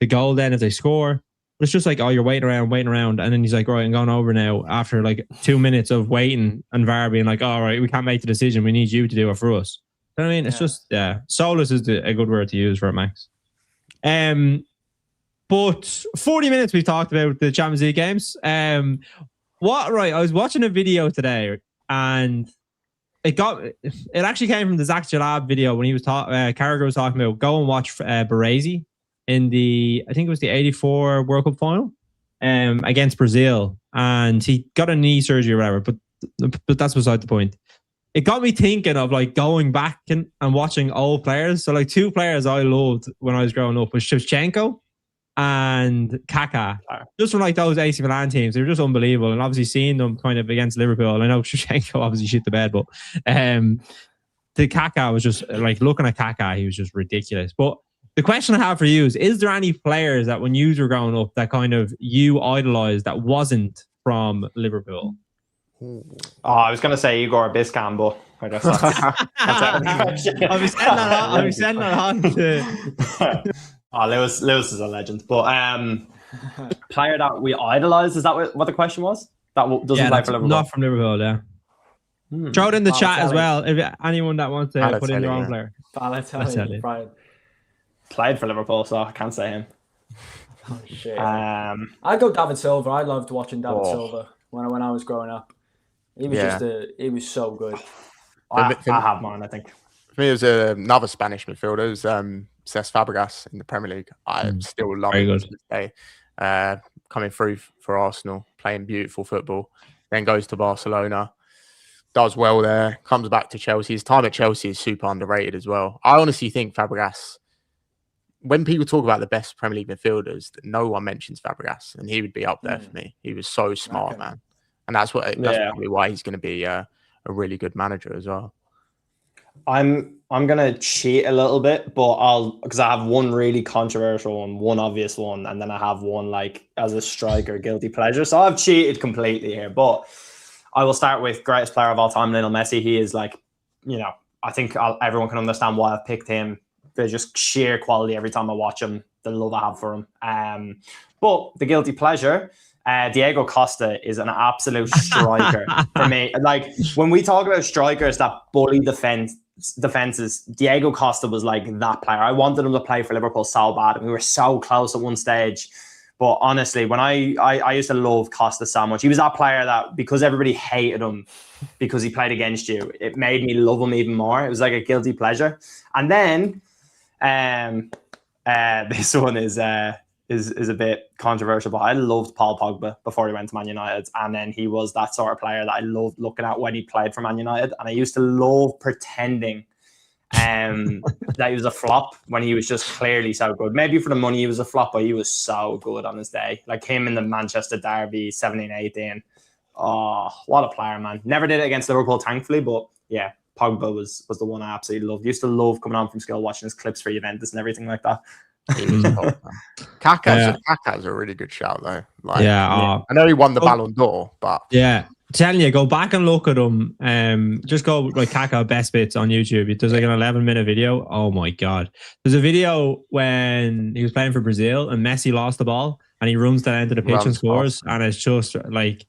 goal then if they score. It's just like, oh, you're waiting around, and then he's like, right, I'm going over now after like 2 minutes of waiting, and VAR being like, all right, we can't make the decision. We need you to do it for us. You know what I mean? It's just soulless is a good word to use for it, Max. But 40 minutes we've talked about the Champions League games. I was watching a video today, and it actually came from the Zach Jalab video when he was Carragher was talking about go and watch Baresi in I think it was the 84 World Cup final against Brazil, and he got a knee surgery or whatever, but that's beside the point. It got me thinking of like going back and watching old players. So like 2 players I loved when I was growing up was Shevchenko and Kaká. Just from like those AC Milan teams, they were just unbelievable. And obviously seeing them kind of against Liverpool, I know Shevchenko obviously shit the bed, but the Kaká was just like looking at Kaká, he was just ridiculous. But the question I have for you is there any players that when you were growing up that kind of you idolized that wasn't from Liverpool? Oh, I was going to say Igor Biscan, but I guess that's I'll be sending that on to... Lewis is a legend. But player that we idolize, is that what the question was? That doesn't play for Liverpool? Not from Liverpool, yeah. Throw it in the chat as well. If anyone that wants to put in their own player. Balotelli. Played for Liverpool, so I can't say him. Oh, shit. I'd go David Silva. I loved watching David Silva when I was growing up. He was he was so good. I have mine, I think. For me, it was another Spanish midfielder. It was Cesc Fabregas in the Premier League. I still love him to this day. Coming through for Arsenal, playing beautiful football, then goes to Barcelona, does well there, comes back to Chelsea. His time at Chelsea is super underrated as well. I honestly think Fabregas, when people talk about the best Premier League midfielders, no one mentions Fabregas, and he would be up there for me. He was so smart, man. And that's probably why he's going to be a really good manager as well. I'm gonna cheat a little bit, but because I have one really controversial one obvious one, and then I have one like as a striker guilty pleasure. So I've cheated completely here, but I will start with greatest player of all time, Lionel Messi. He is like, I think everyone can understand why I've picked him. There's just sheer quality every time I watch him. The love I have for him. But the guilty pleasure. Diego Costa is an absolute striker for me. Like when we talk about strikers that bully defenses, Diego Costa was like that player. I wanted him to play for Liverpool so bad, and we were so close at one stage. But honestly, when I used to love Costa so much, he was that player that because everybody hated him because he played against you, it made me love him even more. It was like a guilty pleasure. And then this one is a bit controversial, but I loved Paul Pogba before he went to Man United. And then he was that sort of player that I loved looking at when he played for Man United. And I used to love pretending that he was a flop when he was just clearly so good. Maybe for the money he was a flop, but he was so good on his day. Like him in the Manchester Derby, 17-18. Oh, what a player, man. Never did it against Liverpool, thankfully, but yeah, Pogba was the one I absolutely loved. Used to love coming on from school, watching his clips for Juventus and everything like that. Kaká's a really good shout though. Like, I know he won the Ballon d'Or, but telling you, go back and look at him. Just go like Kaká best bits on YouTube. There's like an 11-minute video. Oh my god! There's a video when he was playing for Brazil and Messi lost the ball and he runs down into the pitch and scores, and it's just like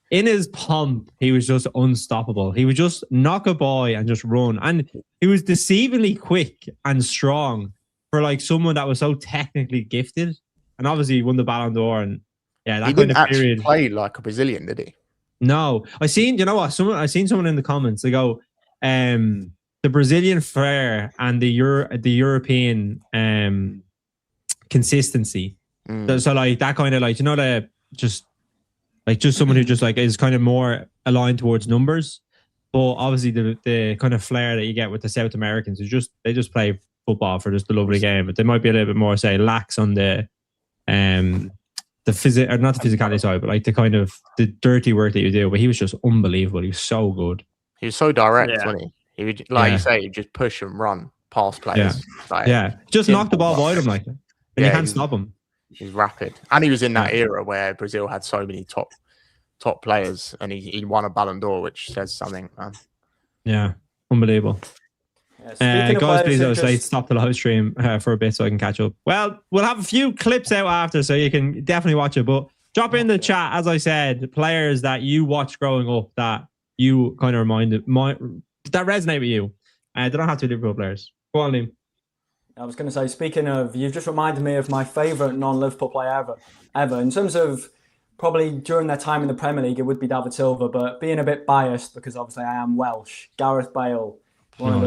in his pomp, he was just unstoppable. He would just knock a boy and just run, and he was deceivingly quick and strong for like someone that was so technically gifted, and obviously he won the Ballon d'Or. And that he didn't actually play like a Brazilian, did he? No, I seen someone in the comments. They go, the Brazilian flair and the European consistency. So like that kind of like just someone who just like is kind of more aligned towards numbers, but obviously the kind of flair that you get with the South Americans is they just play football for just the lovely game, but they might be a little bit more lax on the not the physicality side, but like the kind of the dirty work that you do. But he was just unbelievable. He was so good. He was so direct, wasn't he? He would, you say, he'd just push and run past players. Just knock the ball wide him like that. And you can't stop him. He's rapid, and he was in that era where Brazil had so many top players, and he won a Ballon d'Or, which says something, man. Yeah, unbelievable. Guys, please don't say stop the live stream for a bit so I can catch up. Well, we'll have a few clips out after, so you can definitely watch it. But drop in the chat, as I said, players that you watched growing up that you kind of reminded, that resonate with you. They don't have to be Liverpool players. Go on, Liam. I was going to say, speaking of, you've just reminded me of my favourite non-Liverpool player ever. In terms of probably during their time in the Premier League, it would be David Silva, but being a bit biased because obviously I am Welsh, Gareth Bale. What a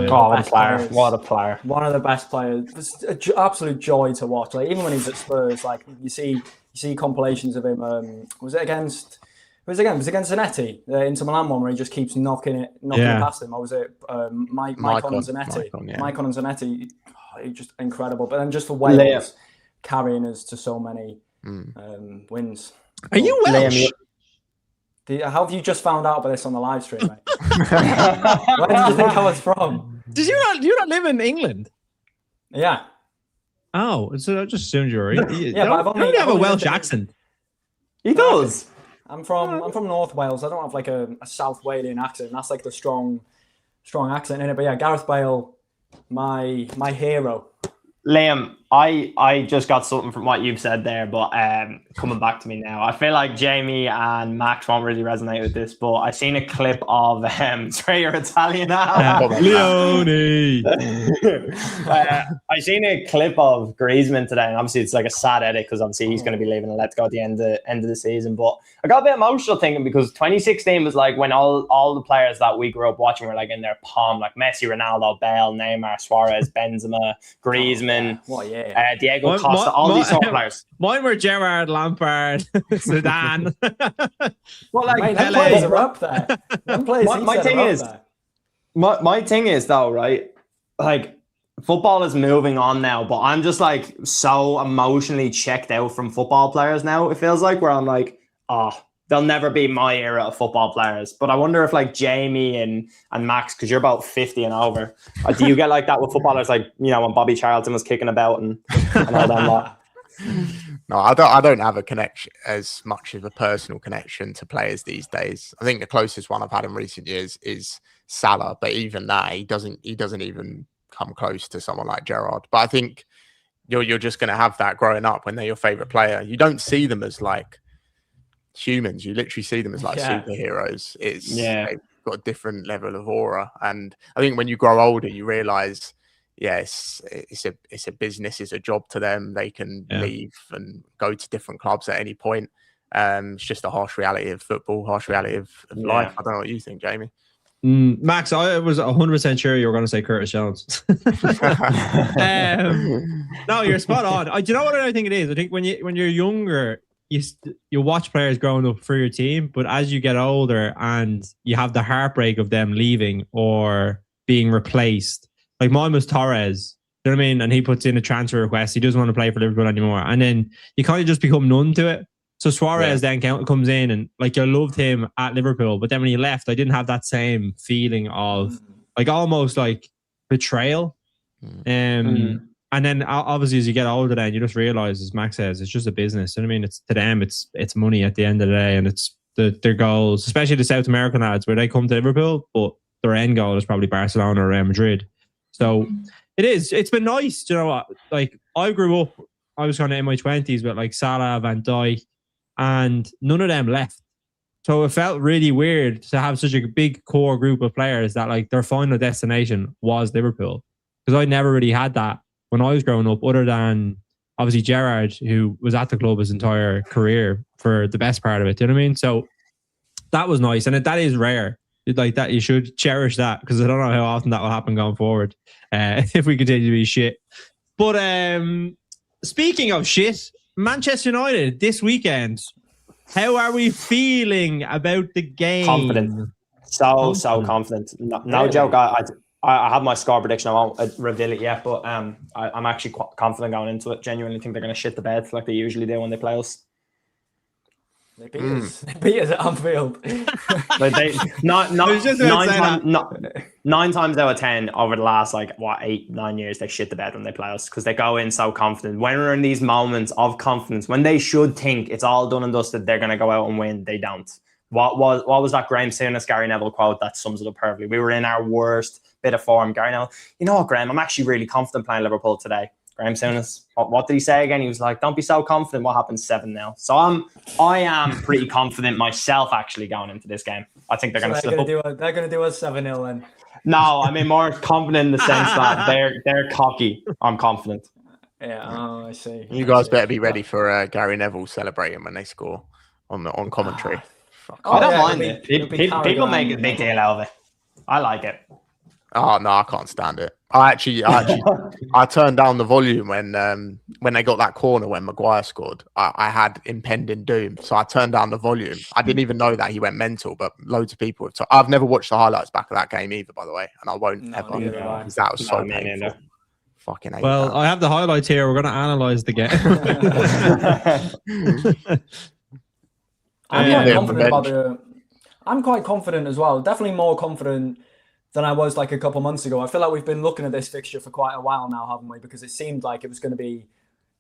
player. What a player. One of the best players. It's an absolute joy to watch. Like, even when he's at Spurs, like you see compilations of him. Was it against Zanetti, the Inter Milan one where he just keeps knocking it past him. Or was it Maicon and Zanetti? Maicon and Zanetti, he's just incredible. But then just for Wales, carrying us to so many wins. Are you Welsh? How have you just found out about this on the live stream, mate? Where did you think I was from? Do you not live in England? Yeah. Oh, so I just assumed you were. Yeah, but I've only have a Welsh accent. He does. I'm from North Wales. I don't have like a South Walian accent. That's like the strong accent in it. But yeah, Gareth Bale, my hero. Liam, I just got something from what you've said there, but coming back to me now, I feel like Jamie and Max won't really resonate with this, but I seen a clip of sorry, you're Italian now. Leone. I seen a clip of Griezmann today, and obviously it's like a sad edit because obviously he's going to be leaving Atletico at the end of the season. But I got a bit emotional thinking because 2016 was like when all the players that we grew up watching were like in their palm, like Messi, Ronaldo, Bale, Neymar, Suarez, Benzema, Griezmann. Diego Costa, all these sort of players. Mine were Gerrard, Lampard, Zidane. Well, like them players are up there. My thing is though, right? Like football is moving on now, but I'm just like so emotionally checked out from football players now. It feels like where I'm like, they'll never be my era of football players. But I wonder if like Jamie and Max, because you're about 50 and over, do you get like that with footballers? Like, you know, when Bobby Charlton was kicking about and all that lot. No, I don't have a connection, as much of a personal connection to players these days. I think the closest one I've had in recent years is Salah, but even that, he doesn't even come close to someone like Gerrard. But I think you're just going to have that growing up when they're your favorite player. You don't see them as like humans, you literally see them as like superheroes. They've got a different level of aura, and I think when you grow older you realize it's a business, it's a job to them. They can leave and go to different clubs at any point. It's just a harsh reality of football, harsh reality of life. I don't know what you think, Jamie. Max, I was 100% sure you were going to say Curtis Jones. No, you're spot on. Do you know what I think it is? I think when you're younger, you watch players growing up for your team, but as you get older and you have the heartbreak of them leaving or being replaced, like mine was Torres, you know what I mean? And he puts in a transfer request. He doesn't want to play for Liverpool anymore. And then you kind of just become numb to it. So Suarez then comes in and like I loved him at Liverpool, but then when he left, I didn't have that same feeling of like almost like betrayal. And then obviously as you get older, then you just realize, as Max says, it's just a business. You know what I mean? It's to them, it's money at the end of the day, and it's their goals, especially the South American lads, where they come to Liverpool, but their end goal is probably Barcelona or Real Madrid. So it's been nice. You know what? Like I grew up, I was kind of in my 20s with like Salah, Van Dijk, and none of them left. So it felt really weird to have such a big core group of players that like their final destination was Liverpool, because I never really had that when I was growing up, other than obviously Gerrard, who was at the club his entire career for the best part of it. Do you know what I mean? So that was nice. And that is rare. Like that, you should cherish that, because I don't know how often that will happen going forward if we continue to be shit. But speaking of shit, Manchester United this weekend. How are we feeling about the game? Confident. So confident. No joke. I have my score prediction. I won't reveal it yet, but I'm actually quite confident going into it. Genuinely think they're going to shit the bed like they usually do when they play us. They beat us at Anfield. Like 9 times out of 10 over the last 8-9 years, they shit the bed when they play us, because they go in so confident. When we're in these moments of confidence, when they should think it's all done and dusted, they're going to go out and win, they don't. What was that Graham Souness, Gary Neville quote that sums it up perfectly? We were in our worst bit of form. Gary Neville, you know what, Graham? I'm actually really confident playing Liverpool today. Graham Souness, what did he say again? He was like, "Don't be so confident." What happened 7-0? So I am pretty confident myself actually going into this game. I think they're going to slip up. They're going to do us 7-0 then. No, I mean more confident in the sense that they're cocky. I'm confident. Yeah, I see. You guys better be ready for Gary Neville celebrating when they score on commentary. I don't mind it. People make a big deal out of it. I like it. Oh no, I can't stand it. I turned down the volume when they got that corner when Maguire scored. I had impending doom, so I turned down the volume. I didn't even know that he went mental, but loads of people have. I've never watched the highlights back of that game either, by the way, and I won't ever because that was so painful. Fucking hate that. I have the highlights here. We're going to analyze the game. I'm quite confident as well. Definitely more confident than I was like a couple months ago. I feel like we've been looking at this fixture for quite a while now, haven't we? Because it seemed like it was going to be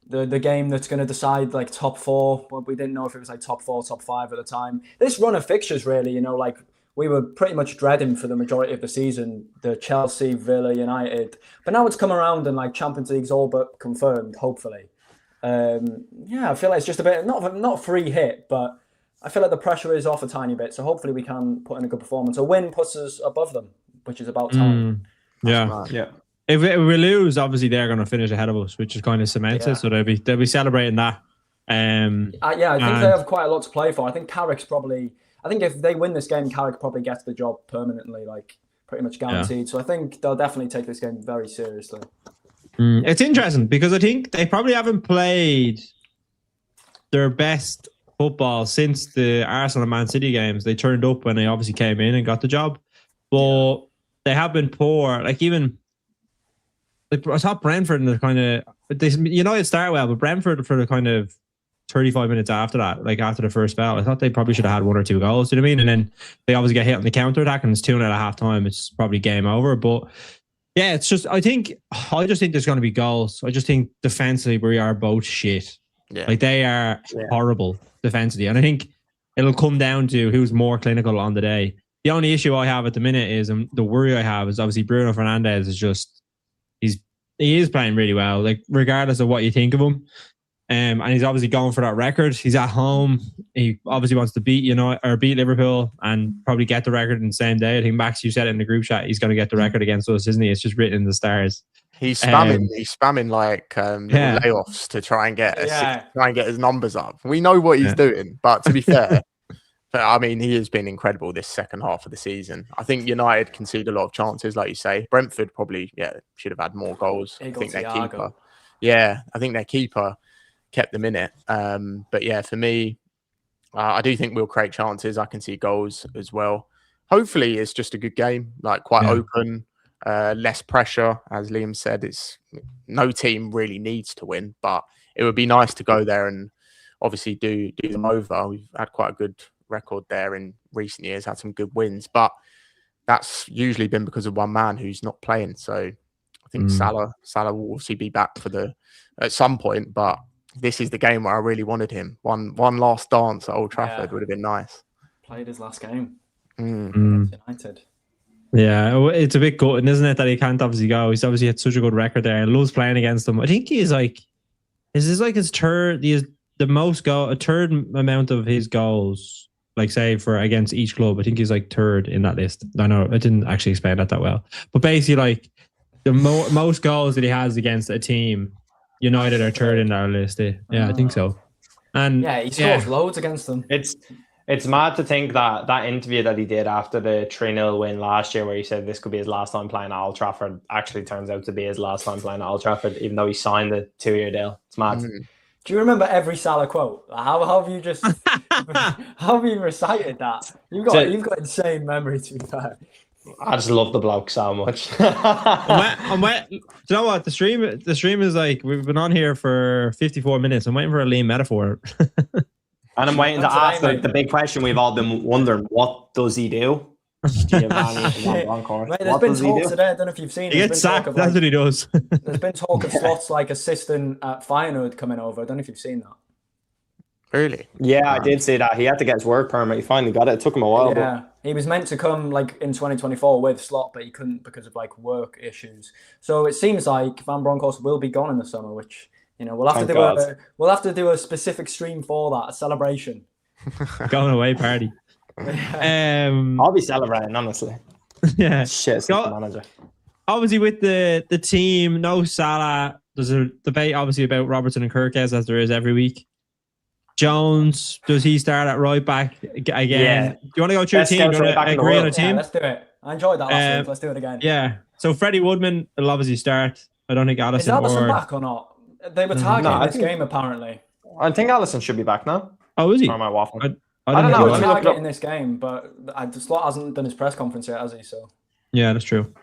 the game that's going to decide like top 4, but we didn't know if it was like top 4, top 5 at the time. This run of fixtures really, like we were pretty much dreading for the majority of the season, the Chelsea, Villa, United. But now it's come around and like Champions League's all but confirmed, hopefully. I feel like it's just a bit, not free hit, but I feel like the pressure is off a tiny bit. So hopefully we can put in a good performance. A win puts us above them, which is about time. Yeah. If we lose, obviously they're going to finish ahead of us, which is kind of cemented. Yeah. So they'll be celebrating that. I think they have quite a lot to play for. I think Carrick's probably. I think if they win this game, Carrick probably gets the job permanently, like pretty much guaranteed. Yeah. So I think they'll definitely take this game very seriously. It's interesting because I think they probably haven't played their best football since the Arsenal and Man City games. They turned up when they obviously came in and got the job, but they have been poor. Like even I thought Brentford and the kind of United start well, but Brentford for the kind of 35 minutes after that, like after the first spell, I thought they probably should have had 1 or 2 goals. Do you know what I mean? And then they obviously get hit on the counter attack, and it's 2-0 at half time. It's probably game over. But yeah, it's just I just think there's going to be goals. I just think defensively we are both shit. Yeah. Like they are horrible defensively, and I think it'll come down to who's more clinical on the day. The only issue I have at the minute is, and the worry I have is obviously Bruno Fernandes is just he is playing really well, like regardless of what you think of him. And he's obviously going for that record. He's at home. He obviously wants to beat beat Liverpool and probably get the record in the same day. I think Max, you said it in the group chat, he's going to get the record against us, isn't he? It's just written in the stars. He's spamming like layoffs to try and get his numbers up. We know what he's doing, but to be fair, I mean, he has been incredible this second half of the season. I think United conceded a lot of chances, like you say. Brentford probably should have had more goals. I think their keeper kept them in it. But yeah, for me, I do think we'll create chances. I can see goals as well. Hopefully, it's just a good game, like quite open, less pressure. As Liam said, it's no team really needs to win, but it would be nice to go there and obviously do them over. We've had quite a good record there in recent years, had some good wins, but that's usually been because of one man who's not playing. So I think Salah will obviously be back at some point, but this is the game where I really wanted him. One last dance at Old Trafford would have been nice. Played his last game. United. Yeah, it's a bit gutting, isn't it, that he can't obviously go. He's obviously had such a good record there and loves playing against them. I think he's like, his third amount of his goals, like say for against each club. I think he's like third in that list. I know I didn't actually explain that well, but basically like the most goals that he has against a team, United are third in that list. Yeah, I think so. And he scores loads against them. It's mad to think that interview that he did after the 3-0 win last year, where he said this could be his last time playing at Old Trafford, actually turns out to be his last time playing at Old Trafford, even though he signed the 2-year deal. It's mad. Do you remember every Salah quote? How have you just how have you recited that? You've got insane memory, to be fair. I just love the bloke so much. Do you know what? The stream is like, we've been on here for 54 minutes. I'm waiting for a lean metaphor. And I'm waiting to ask the big question we've all been wondering: what does he do? There's been talk today. I don't know if you've seen. He gets sacked. That's what he does. There's been talk of slots like assistant at Feyenoord coming over. I don't know if you've seen that. Really? Yeah, I did see that. He had to get his work permit. He finally got it. It took him a while. Yeah, he was meant to come like in 2024 with Slot, but he couldn't because of like work issues. So it seems like Van Bronckhorst will be gone in the summer, which we'll have to do a specific stream for that, a celebration. Going away party. I'll be celebrating, honestly. Yeah. Shit, manager. Obviously, with the team, no Salah. There's a debate, obviously, about Robertson and Kirkes, as there is every week. Jones, does he start at right back again? Yeah. Do you want to go through a team? Do you want to agree on a team? Yeah, let's do it. I enjoyed that last week. Let's do it again. Yeah. So Freddie Woodman will obviously start. I don't think Alisson. Is Alisson back or not? They were targeting this game, apparently. I think Alisson should be back now. Oh, is he? Or am I waffling? I don't know. He was targeting this game, but the Slot hasn't done his press conference yet, has he? So. Yeah, that's true.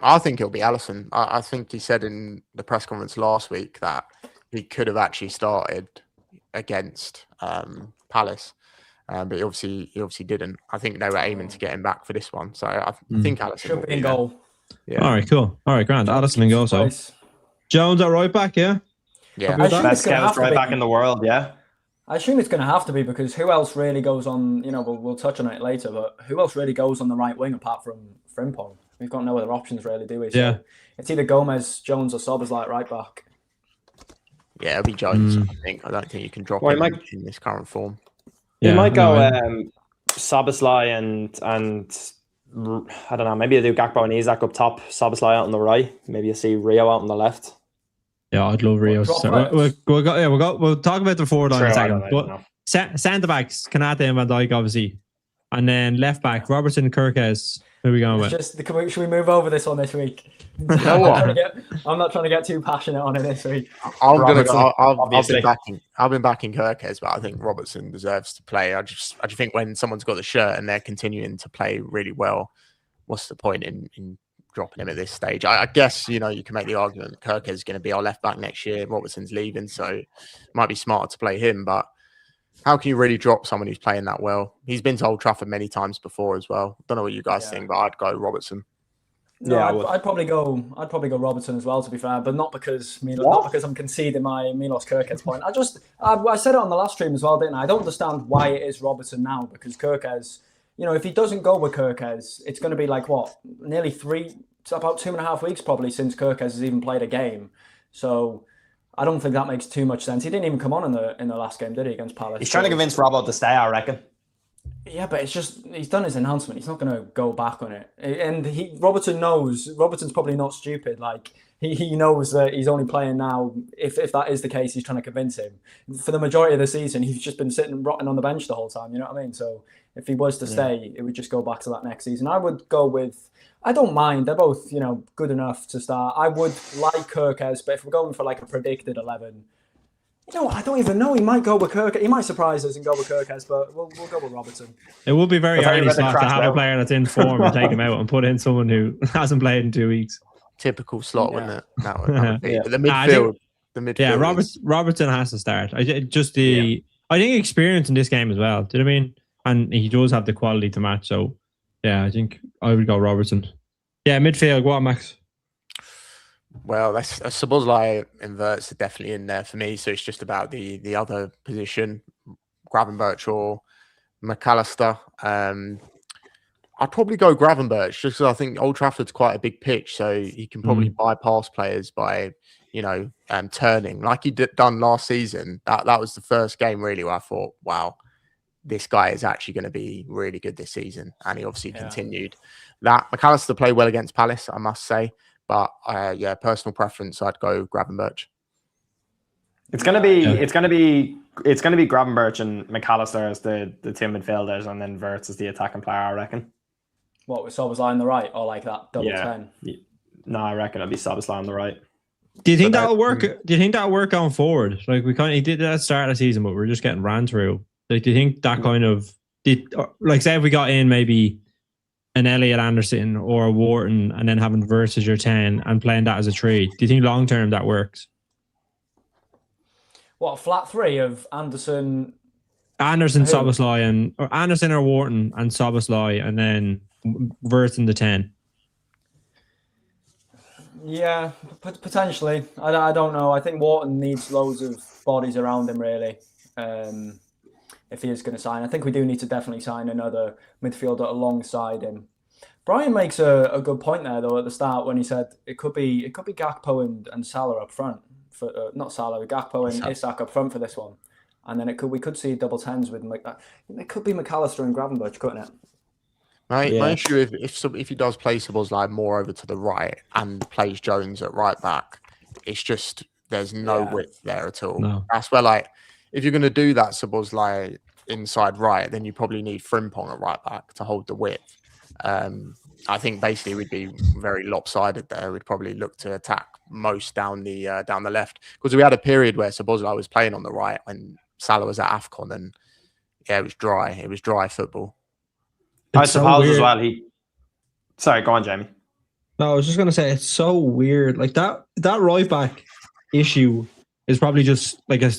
I think it'll be Alisson. I think he said in the press conference last week that he could have actually started against Palace, but he obviously didn't. I think they were aiming to get him back for this one, so I think Alisson should be in goal. Yeah. All right, cool. All right, grand. Alisson in goal. So Jones at right back, yeah. Best scouts right back in the world, yeah. I assume it's going to have to be because who else really goes on? We'll touch on it later, but who else really goes on the right wing apart from Frimpong? We've got no other options really, do we? So yeah. It's either Gomez, Jones, or Szoboszlai right back. Yeah, it'll be Jones. I don't think you can drop him in this current form. You might go Szoboszlai and I don't know. Maybe you do Gakpo and Isak up top, Szoboszlai out on the right. Maybe you see Rio out on the left. Yeah, I'd love Rio. We'll talk about the forward line in a second. But centre backs, Kanate and Van Dijk, obviously, and then left back Robertson, Kirkes. Who are we going with? Should we move over this one this week? I'm not trying to get too passionate on it this week. I've been backing Kirkes, but I think Robertson deserves to play. I just think when someone's got the shirt and they're continuing to play really well, what's the point in dropping him at this stage? I guess you can make the argument that Kirkes is going to be our left back next year. Robertson's leaving, so it might be smarter to play him, but how can you really drop someone who's playing that well? He's been to Old Trafford many times before as well. Don't know what you guys think, but I'd go Robertson. No, I'd probably go Robertson as well, to be fair, but not because I'm conceding my Milos Kirkes point. I said it on the last stream as well, didn't I? I don't understand why it is Robertson now, because Kirkes, if he doesn't go with Kirkes, it's going to be like nearly about 2.5 weeks probably since Kirkes has even played a game. So I don't think that makes too much sense. He didn't even come on in the last game, did he, against Palace? He's trying to convince Robbo to stay, I reckon. Yeah, but it's just he's done his announcement. He's not going to go back on it. And Robertson's probably not stupid. Like he knows that he's only playing now. If that is the case, he's trying to convince him. For the majority of the season, he's just been sitting rotting on the bench the whole time. You know what I mean? So if he was to stay, it would just go back to that next season. I would go with. I don't mind. They're both, good enough to start. I would like Kirkes, but if we're going for like a predicted 11, I don't even know. He might go with Kirkes. He might surprise us and go with Kirkes, but we'll go with Robertson. It would be very early to have a player that's in form and take him out and put in someone who hasn't played in 2 weeks. Typical Slot, wouldn't it? That would be. But the midfield. Yeah, Robertson has to start. I think experience in this game as well. Do you know what I mean? And he does have the quality to match. So. Yeah, I think I would go Robertson. Yeah, midfield. Go on, Max. Well, that's Szoboszlai inverts are definitely in there for me. So it's just about the other position, Gravenberch or McAllister. I'd probably go Gravenberch just because I think Old Trafford's quite a big pitch, so he can probably bypass players by turning like he done last season. That was the first game really where I thought, wow, this guy is actually going to be really good this season. And he obviously continued that. McAllister played well against Palace, I must say. But personal preference, I'd go Gravenberch. It's going to be Gravenberch and McAllister as the two midfielders, and then Wirtz as the attacking player, I reckon. What, with Szoboszlai on the right, or like that double 10? No, I reckon it'll be Szoboszlai on the right. Do you think that'll work? Do you think that'll work going forward? Like he did that at the start of the season, but we're just getting ran through. Like, do you think that kind of say if we got in maybe an Elliot Anderson or a Wharton and then having Wirtz as your 10 and playing that as a 3, do you think long term that works? What, a flat 3 of Anderson, Szoboszlai, or Anderson or Wharton and Szoboszlai, and then Wirtz in the 10? Yeah, potentially. I don't know. I think Wharton needs loads of bodies around him, really. if he is going to sign. I think we do need to definitely sign another midfielder alongside him. Brian makes a good point there, though, at the start when he said it could be Gakpo and Salah up front. Not Salah, Gakpo and Isak up front for this one. And then we could see double tens with it could be McAllister and Gravenberch, couldn't it? My issue if he does play Szoboszlai more over to the right and plays Jones at right back, it's just there's no width there at all. No. That's where if you're going to do that Szoboszlai inside right, then you probably need Frimpong at right back to hold the width. I think basically we'd be very lopsided there. We'd probably look to attack most down the left, because we had a period where Szoboszlai was playing on the right when Salah was at AFCON, and it was dry. It was dry football. I suppose as well. Sorry, go on, Jamie. No, I was just gonna say it's so weird. Like that right back issue is probably just like a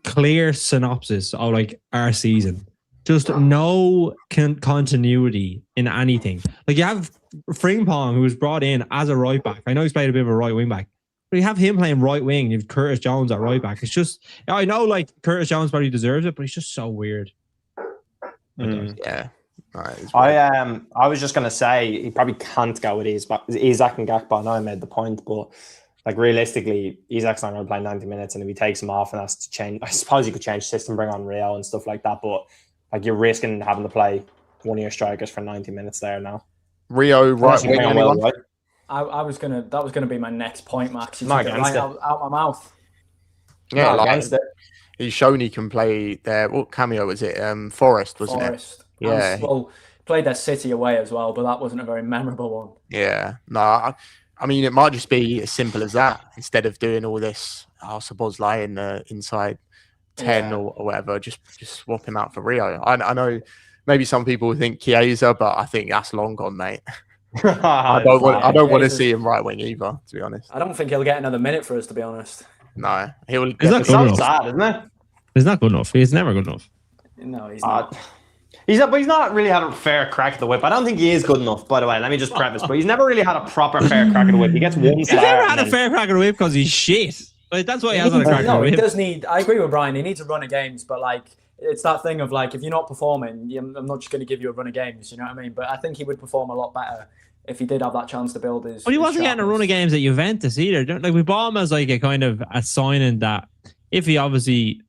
clear synopsis of like our season. Just no continuity in anything. Like you have Frimpong, who was brought in as a right back. I know he's played a bit of a right wing back, but you have him playing right wing. You have Curtis Jones at right back. It's just, I know like Curtis Jones probably deserves it, but he's just so weird. Yeah. I was just gonna say he probably can't go with Isak and Gakpo. I know I made the point, but like realistically, Isak's not going to play 90 minutes, and if he takes him off and has to change, I suppose you could change system, bring on Rio and stuff like that, but like you're risking having to play one of your strikers for 90 minutes there now. Rio right wing, anyone? Right? That was gonna be my next point, Max. You not took it against right it. out my mouth. Yeah, not against it. He's shown he can play there. What cameo was it? Forest, wasn't it? Yeah. Well, played their City away as well, but that wasn't a very memorable one. Yeah. No, I mean, it might just be as simple as that. Instead of doing all this, Szoboszlai in the inside 10 or whatever, just swap him out for Rio. I know maybe some people think Chiesa, but I think that's long gone, mate. I don't want to see him right wing either, to be honest. I don't think he'll get another minute for us, to be honest. No, he'll. It's not good enough. Sad, isn't it? He's not good enough. He's never good enough. No, he's not. He's not really had a fair crack at the whip. I don't think he is good enough, by the way. Let me just preface, but he's never really had a proper fair crack at the whip. He gets one He's star. never had a fair crack at the whip because he's shit. Like, that's why he hasn't had a crack at the He whip. does need. I agree with Brian. He needs a run of games, but like it's that thing of like if you're not performing, I'm not just going to give you a run of games. You know what I mean? But I think he would perform a lot better if he did have that chance to build his. But he wasn't getting a run of games at Juventus either. Like we bought him as like a kind of a signing that if he obviously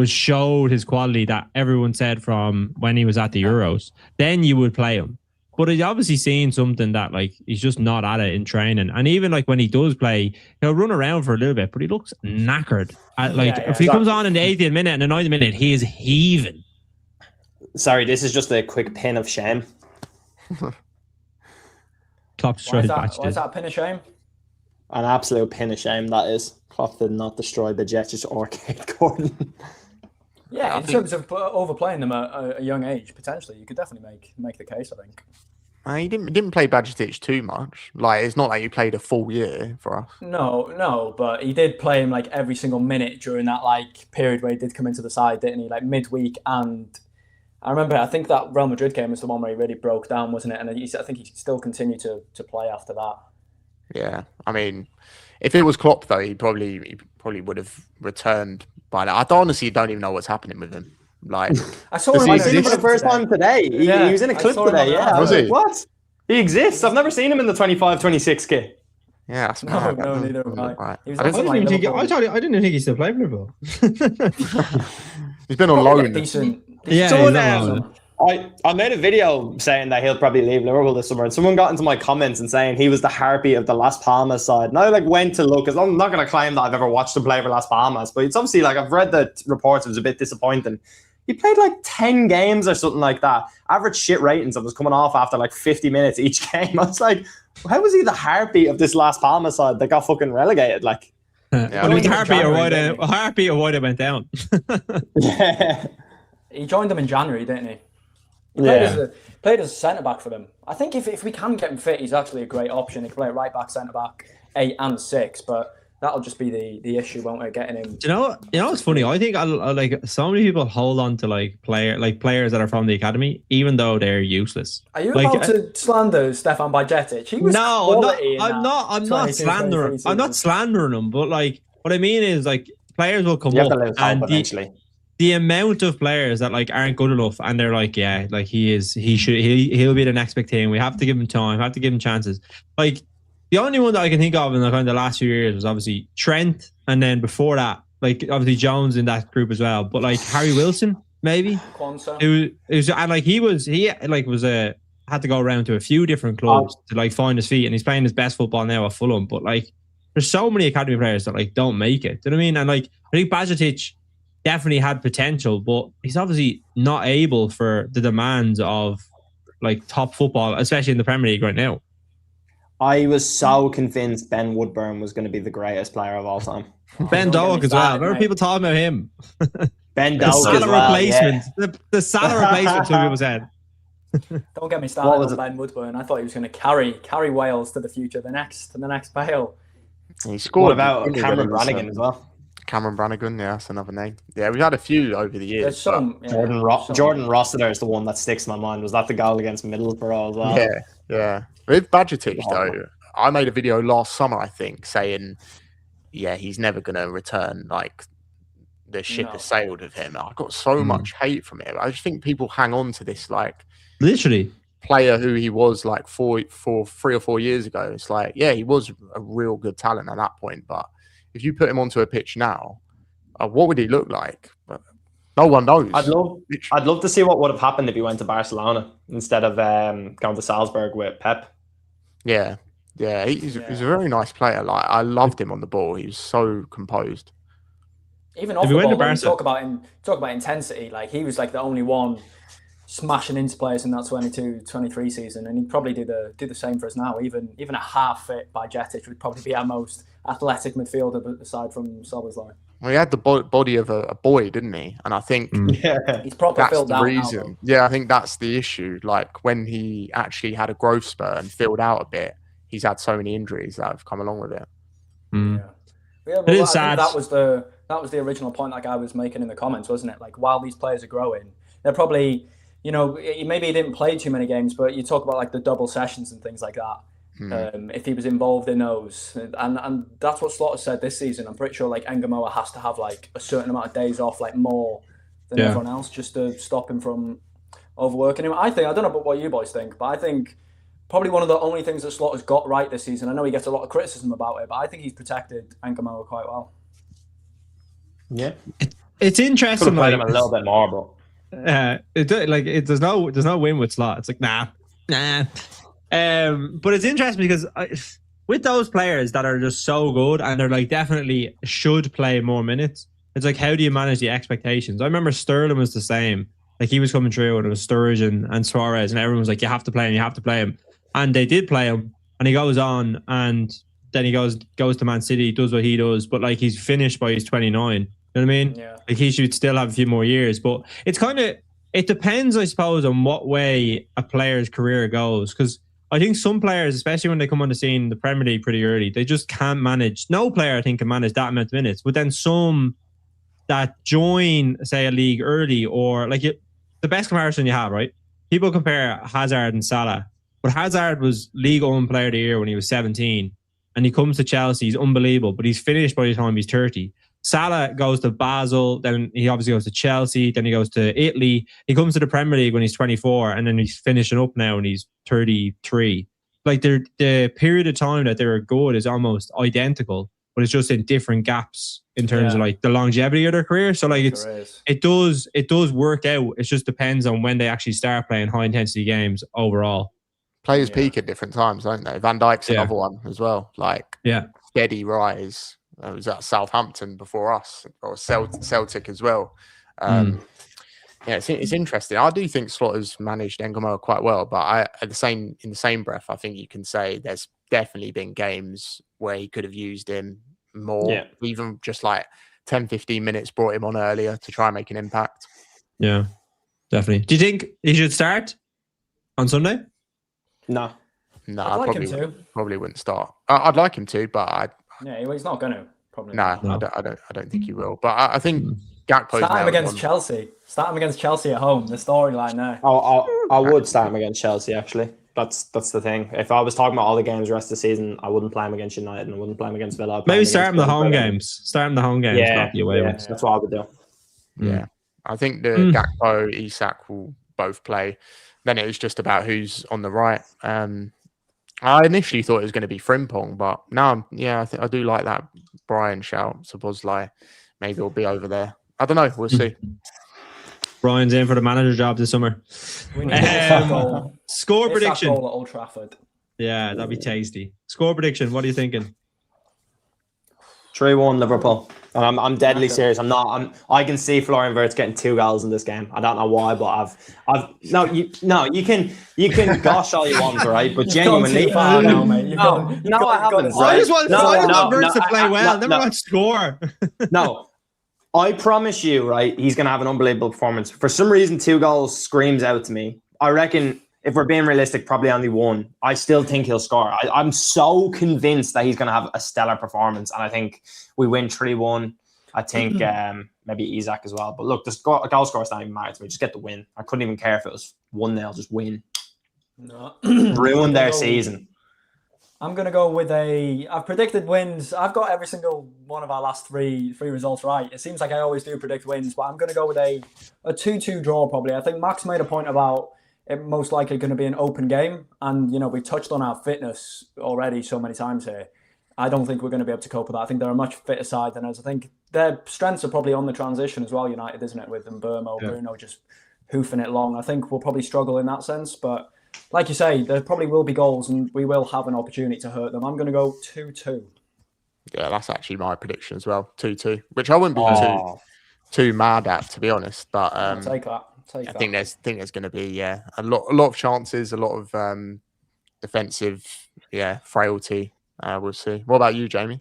showed his quality that everyone said from when he was at the Euros, then you would play him. But he's obviously seen something that like he's just not at it in training. And even like when he does play, he'll run around for a little bit, but he looks knackered. If he comes on in the 80th minute and the 90th minute, he is heaving. Sorry, this is just a quick pin of shame. Klopp destroyed Why his is that a pin of shame? An absolute pin of shame, that is. Klopp did not destroy the Jets, just arcade Gordon. Yeah, in terms of overplaying them at a young age, potentially, you could definitely make the case, I think. He didn't play Bajcetic too much. Like, it's not like he played a full year for us. No, but he did play him like every single minute during that like period where he did come into the side, didn't he? Like midweek, and I think that Real Madrid game was the one where he really broke down, wasn't it? And I think he still continued to play after that. Yeah, I mean, if it was Klopp though, he probably would have returned by now. I honestly don't even know what's happening with him. Like, I saw him for the first time today. He was in a clip today. Yeah, was he? What? He exists. I've never seen him in the 25-26 kit. Yeah, that's no, neither have I. Right. I didn't think he still played for Liverpool. He's been on loan. Decent. Yeah, I made a video saying that he'll probably leave Liverpool this summer, and someone got into my comments and saying he was the harpy of the Las Palmas side. And I went to look, because I'm not going to claim that I've ever watched him play for Las Palmas, but it's obviously I've read the reports. It was a bit disappointing. He played 10 games or something like that. Average shit ratings and was coming off after 50 minutes each game. I was like, how was he the harpy of this Las Palmas side that got fucking relegated? Well, he was harpy or White went down. Yeah. He joined them in January, didn't he? Played as a centre-back for them. I think if we can get him fit, he's actually a great option. He can play right-back, centre-back, 8 and 6, but that'll just be the issue, won't we, getting him. You know what's funny? I think so many people hold on to players that are from the academy, even though they're useless. Are you about to slander Stefan Bajcetic? He was I'm not slandering. I'm not slandering him, but what I mean is players will come up and eventually. the amount of players that like aren't good enough, and they're like, yeah, like he'll be the next big thing. We have to give him time, have to give him chances. Like the only one that I can think of in the kind of the last few years was obviously Trent, and then before that, like obviously Jones in that group as well. But like Harry Wilson, maybe. It was, and like he had to go around to a few different clubs to like find his feet, and he's playing his best football now at Fulham. But like, there's so many academy players that like don't make it. Do you know what I mean? And like, I think Bajcetic definitely had potential, but he's obviously not able for the demands of like top football, especially in the Premier League right now. I was so convinced Ben Woodburn was going to be the greatest plaire of all time. Ben Doak as well. Remember people talking about him? Ben Doak as well. Replacement. Yeah. The Salah replacement, some people said. Don't get me started on Ben Woodburn. I thought he was going to carry Wales to the future, the next Bale. He scored. What about Cameron Brannigan as well? Cameron Brannigan, yeah, that's another name. Yeah, we've had a few over the years. There's some, Jordan Rossiter is the one that sticks in my mind. Was that the goal against Middlesbrough as well? Yeah. With Bajcetic, though, I made a video last summer, I think, saying, yeah, he's never going to return. Like, the ship has sailed with him. I got so much hate from it. I just think people hang on to this, like, literally player who he was like 3 or 4 years ago. It's like, yeah, he was a real good talent at that point, but if you put him onto a pitch now, what would he look like? But no one knows. I'd love to see what would have happened if he went to Barcelona instead of going to Salzburg with Pep. Yeah, he's a very nice player. Like, I loved him on the ball. He was so composed. Even off the ball, when you talk about intensity, like he was like the only one smashing into players in that 22-23 season, and he'd probably do the same for us now. Even a half fit Bajcetic would probably be our most athletic midfielder aside from Szoboszlai. Well, he had the body of a boy, didn't he? And I think he's probably filled out. That's the reason. Yeah, I think that's the issue. Like, when he actually had a growth spurt and filled out a bit, he's had so many injuries that have come along with it. It is sad. That was the original point that guy was making in the comments, wasn't it? Like, while these players are growing, they're probably, maybe he didn't play too many games, but you talk about like the double sessions and things like that. If he was involved in those, and that's what Slaughter said this season. I'm pretty sure like Engamoa has to have like a certain amount of days off, like more than everyone else, just to stop him from overworking him. I don't know about what you boys think, but I think probably one of the only things that Slaughter's got right this season. I know he gets a lot of criticism about it, but I think he's protected Engamoa quite well. Yeah, it's interesting. Could have played him a little bit more, but there's no win with Slaughter. It's like nah. But it's interesting because with those players that are just so good and they're like definitely should play more minutes, it's like, how do you manage the expectations? I remember Sterling was the same. Like, he was coming through and it was Sturridge and Suarez, and everyone was like, you have to play him. And they did play him, and he goes on, and then he goes to Man City, does what he does, but like, he's finished by his 29. You know what I mean? Yeah. Like, he should still have a few more years. But it's it depends, I suppose, on what way a player's career goes. Because I think some players, especially when they come on the scene in the Premier League pretty early, they just can't manage. No player, I think, can manage that amount of minutes. But then some that join, say, a league early, or like the best comparison you have, right? People compare Hazard and Salah. But Hazard was League One Player of the Year when he was 17. And he comes to Chelsea, he's unbelievable, but he's finished by the time he's 30. Salah goes to Basel, then he obviously goes to Chelsea, then he goes to Italy. He comes to the Premier League when he's 24, and then he's finishing up now and he's 33. Like, the period of time that they were good is almost identical, but it's just in different gaps in terms of like the longevity of their career. So like it does work out. It just depends on when they actually start playing high intensity games overall. Players peak at different times, don't they? Van Dijk's another one as well. Like, steady rise. I was at Southampton before us, or Celtic as well. Yeah, it's interesting. I do think Slaughter's managed Engamoa quite well, but in the same breath, I think you can say there's definitely been games where he could have used him more, even just like 10-15 minutes, brought him on earlier to try and make an impact. Yeah, definitely. Do you think he should start on Sunday? No, I'd like him to. Probably wouldn't start. I'd like him to, but he's not going to. Probably. No. I don't think he will. But I think Gakpo's start him against Chelsea. Start him against Chelsea at home. The storyline there. I would start him against Chelsea. Actually, that's the thing. If I was talking about all the games the rest of the season, I wouldn't play him against United and I wouldn't play him against Villa. Maybe start him the home games. Start him the home games. Not the away ones. That's what I would do. Yeah. I think the Gakpo, Isak will both play. Then it was just about who's on the right. I initially thought it was going to be Frimpong, but now, I do like that Brian shout. Szoboszlai, maybe he'll be over there. I don't know. We'll see. Brian's in for the manager job this summer. Score prediction. Goal at Old Trafford. Yeah, that'd be tasty. Score prediction. What are you thinking? 3-1 Liverpool. And I'm deadly serious. I can see Florian Wirtz getting 2 goals in this game. I don't know why, but you can gosh all you want, right? But genuinely, I haven't. I just want Wirtz to play well. Never want to score. No, I promise you, right? He's going to have an unbelievable performance. For some reason, 2 goals screams out to me. I reckon, if we're being realistic, probably only 1. I still think he'll score. I'm so convinced that he's going to have a stellar performance, and I think we win 3-1. I think maybe Isak as well. But look, the goal score's not even matter to me. Just get the win. I couldn't even care if it was 1-0. Just win. No. Ruin their season. I'm going to go with I've predicted wins. I've got every single one of our last three results right. It seems like I always do predict wins, but I'm going to go with a 2-2 draw probably. I think Max made a point about it most likely going to be an open game. And, we touched on our fitness already so many times here. I don't think we're going to be able to cope with that. I think they're a much fitter side than us. I think their strengths are probably on the transition as well, United, isn't it? With Mbeumo, Bruno just hoofing it long. I think we'll probably struggle in that sense. But like you say, there probably will be goals and we will have an opportunity to hurt them. I'm going to go 2-2. Yeah, that's actually my prediction as well. 2-2, which I wouldn't be too mad at, to be honest. But I'll take that. I think there's going to be a lot of chances, a lot of defensive frailty. We'll see. What about you, Jamie?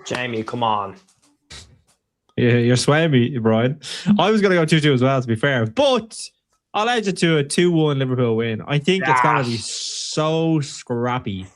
Jamie, come on. Yeah, you're swaying me, Brian. I was going to go 2-2 as well, to be fair, but I'll edge it to a 2-1 Liverpool win. I think it's going to be so scrappy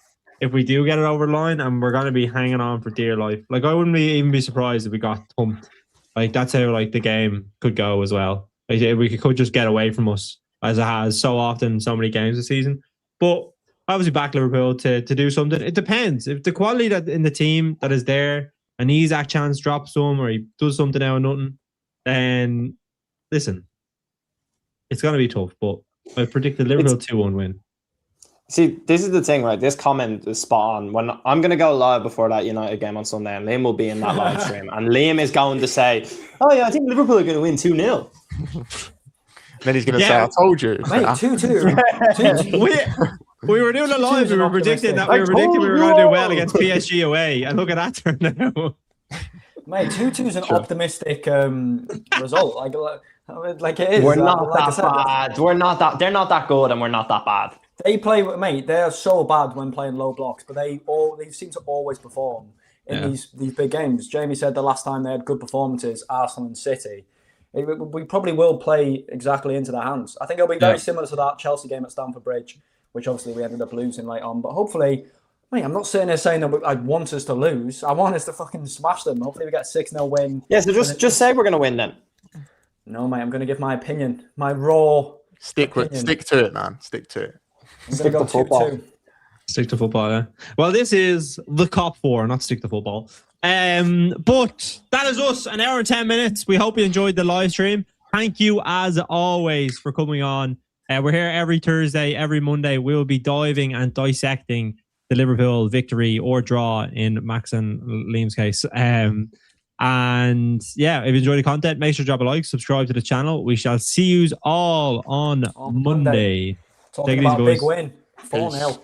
if we do get it over the line, and we're going to be hanging on for dear life. Like, I wouldn't even be surprised if we got thumped. Like, that's how the game could go as well. Like, we could just get away from us, as it has so often, so many games this season. But obviously back Liverpool to do something. It depends. If the quality that in the team that is there, and Isak chance drops some or he does something out of nothing, then listen, it's going to be tough. But I predict the Liverpool 2-1 win. See, this is the thing, right? This comment is spot on. When I'm going to go live before that United game on Sunday, and Liam will be in that live stream, and Liam is going to say, "Oh yeah, I think Liverpool are going to win 2-0." Then he's going to say, "I told you." Mate, 2-2. We were doing a live. We were predicting we were going to do well against PSG away, and look at that turn now. Mate, 2-2 is an optimistic result. Like it is. We're not that bad. We're not that. They're not that good, and we're not that bad. They play, mate. They are so bad when playing low blocks, but they seem to always perform in these big games. Jamie said the last time they had good performances, Arsenal and City. We probably will play exactly into their hands. I think it'll be very similar to that Chelsea game at Stamford Bridge, which obviously we ended up losing late on. But hopefully, mate, I'm not sitting here saying that I want us to lose. I want us to fucking smash them. Hopefully we get a 6-0 win. Yeah, so just say we're going to win then. No, mate, I'm going to give my opinion. My raw Stick to it, man. Stick to it. I'm going to go 2-2. Stick to football, yeah. Well, this is the Kop Four, not stick to football. But that is us, an hour and 10 minutes. We hope you enjoyed the live stream. Thank you, as always, for coming on. We're here every Thursday, every Monday. We'll be diving and dissecting the Liverpool victory or draw in Max and Liam's case. And yeah, if you enjoyed the content, make sure to drop a like, subscribe to the channel. We shall see you all on Monday. Talking about a big win. 4-0.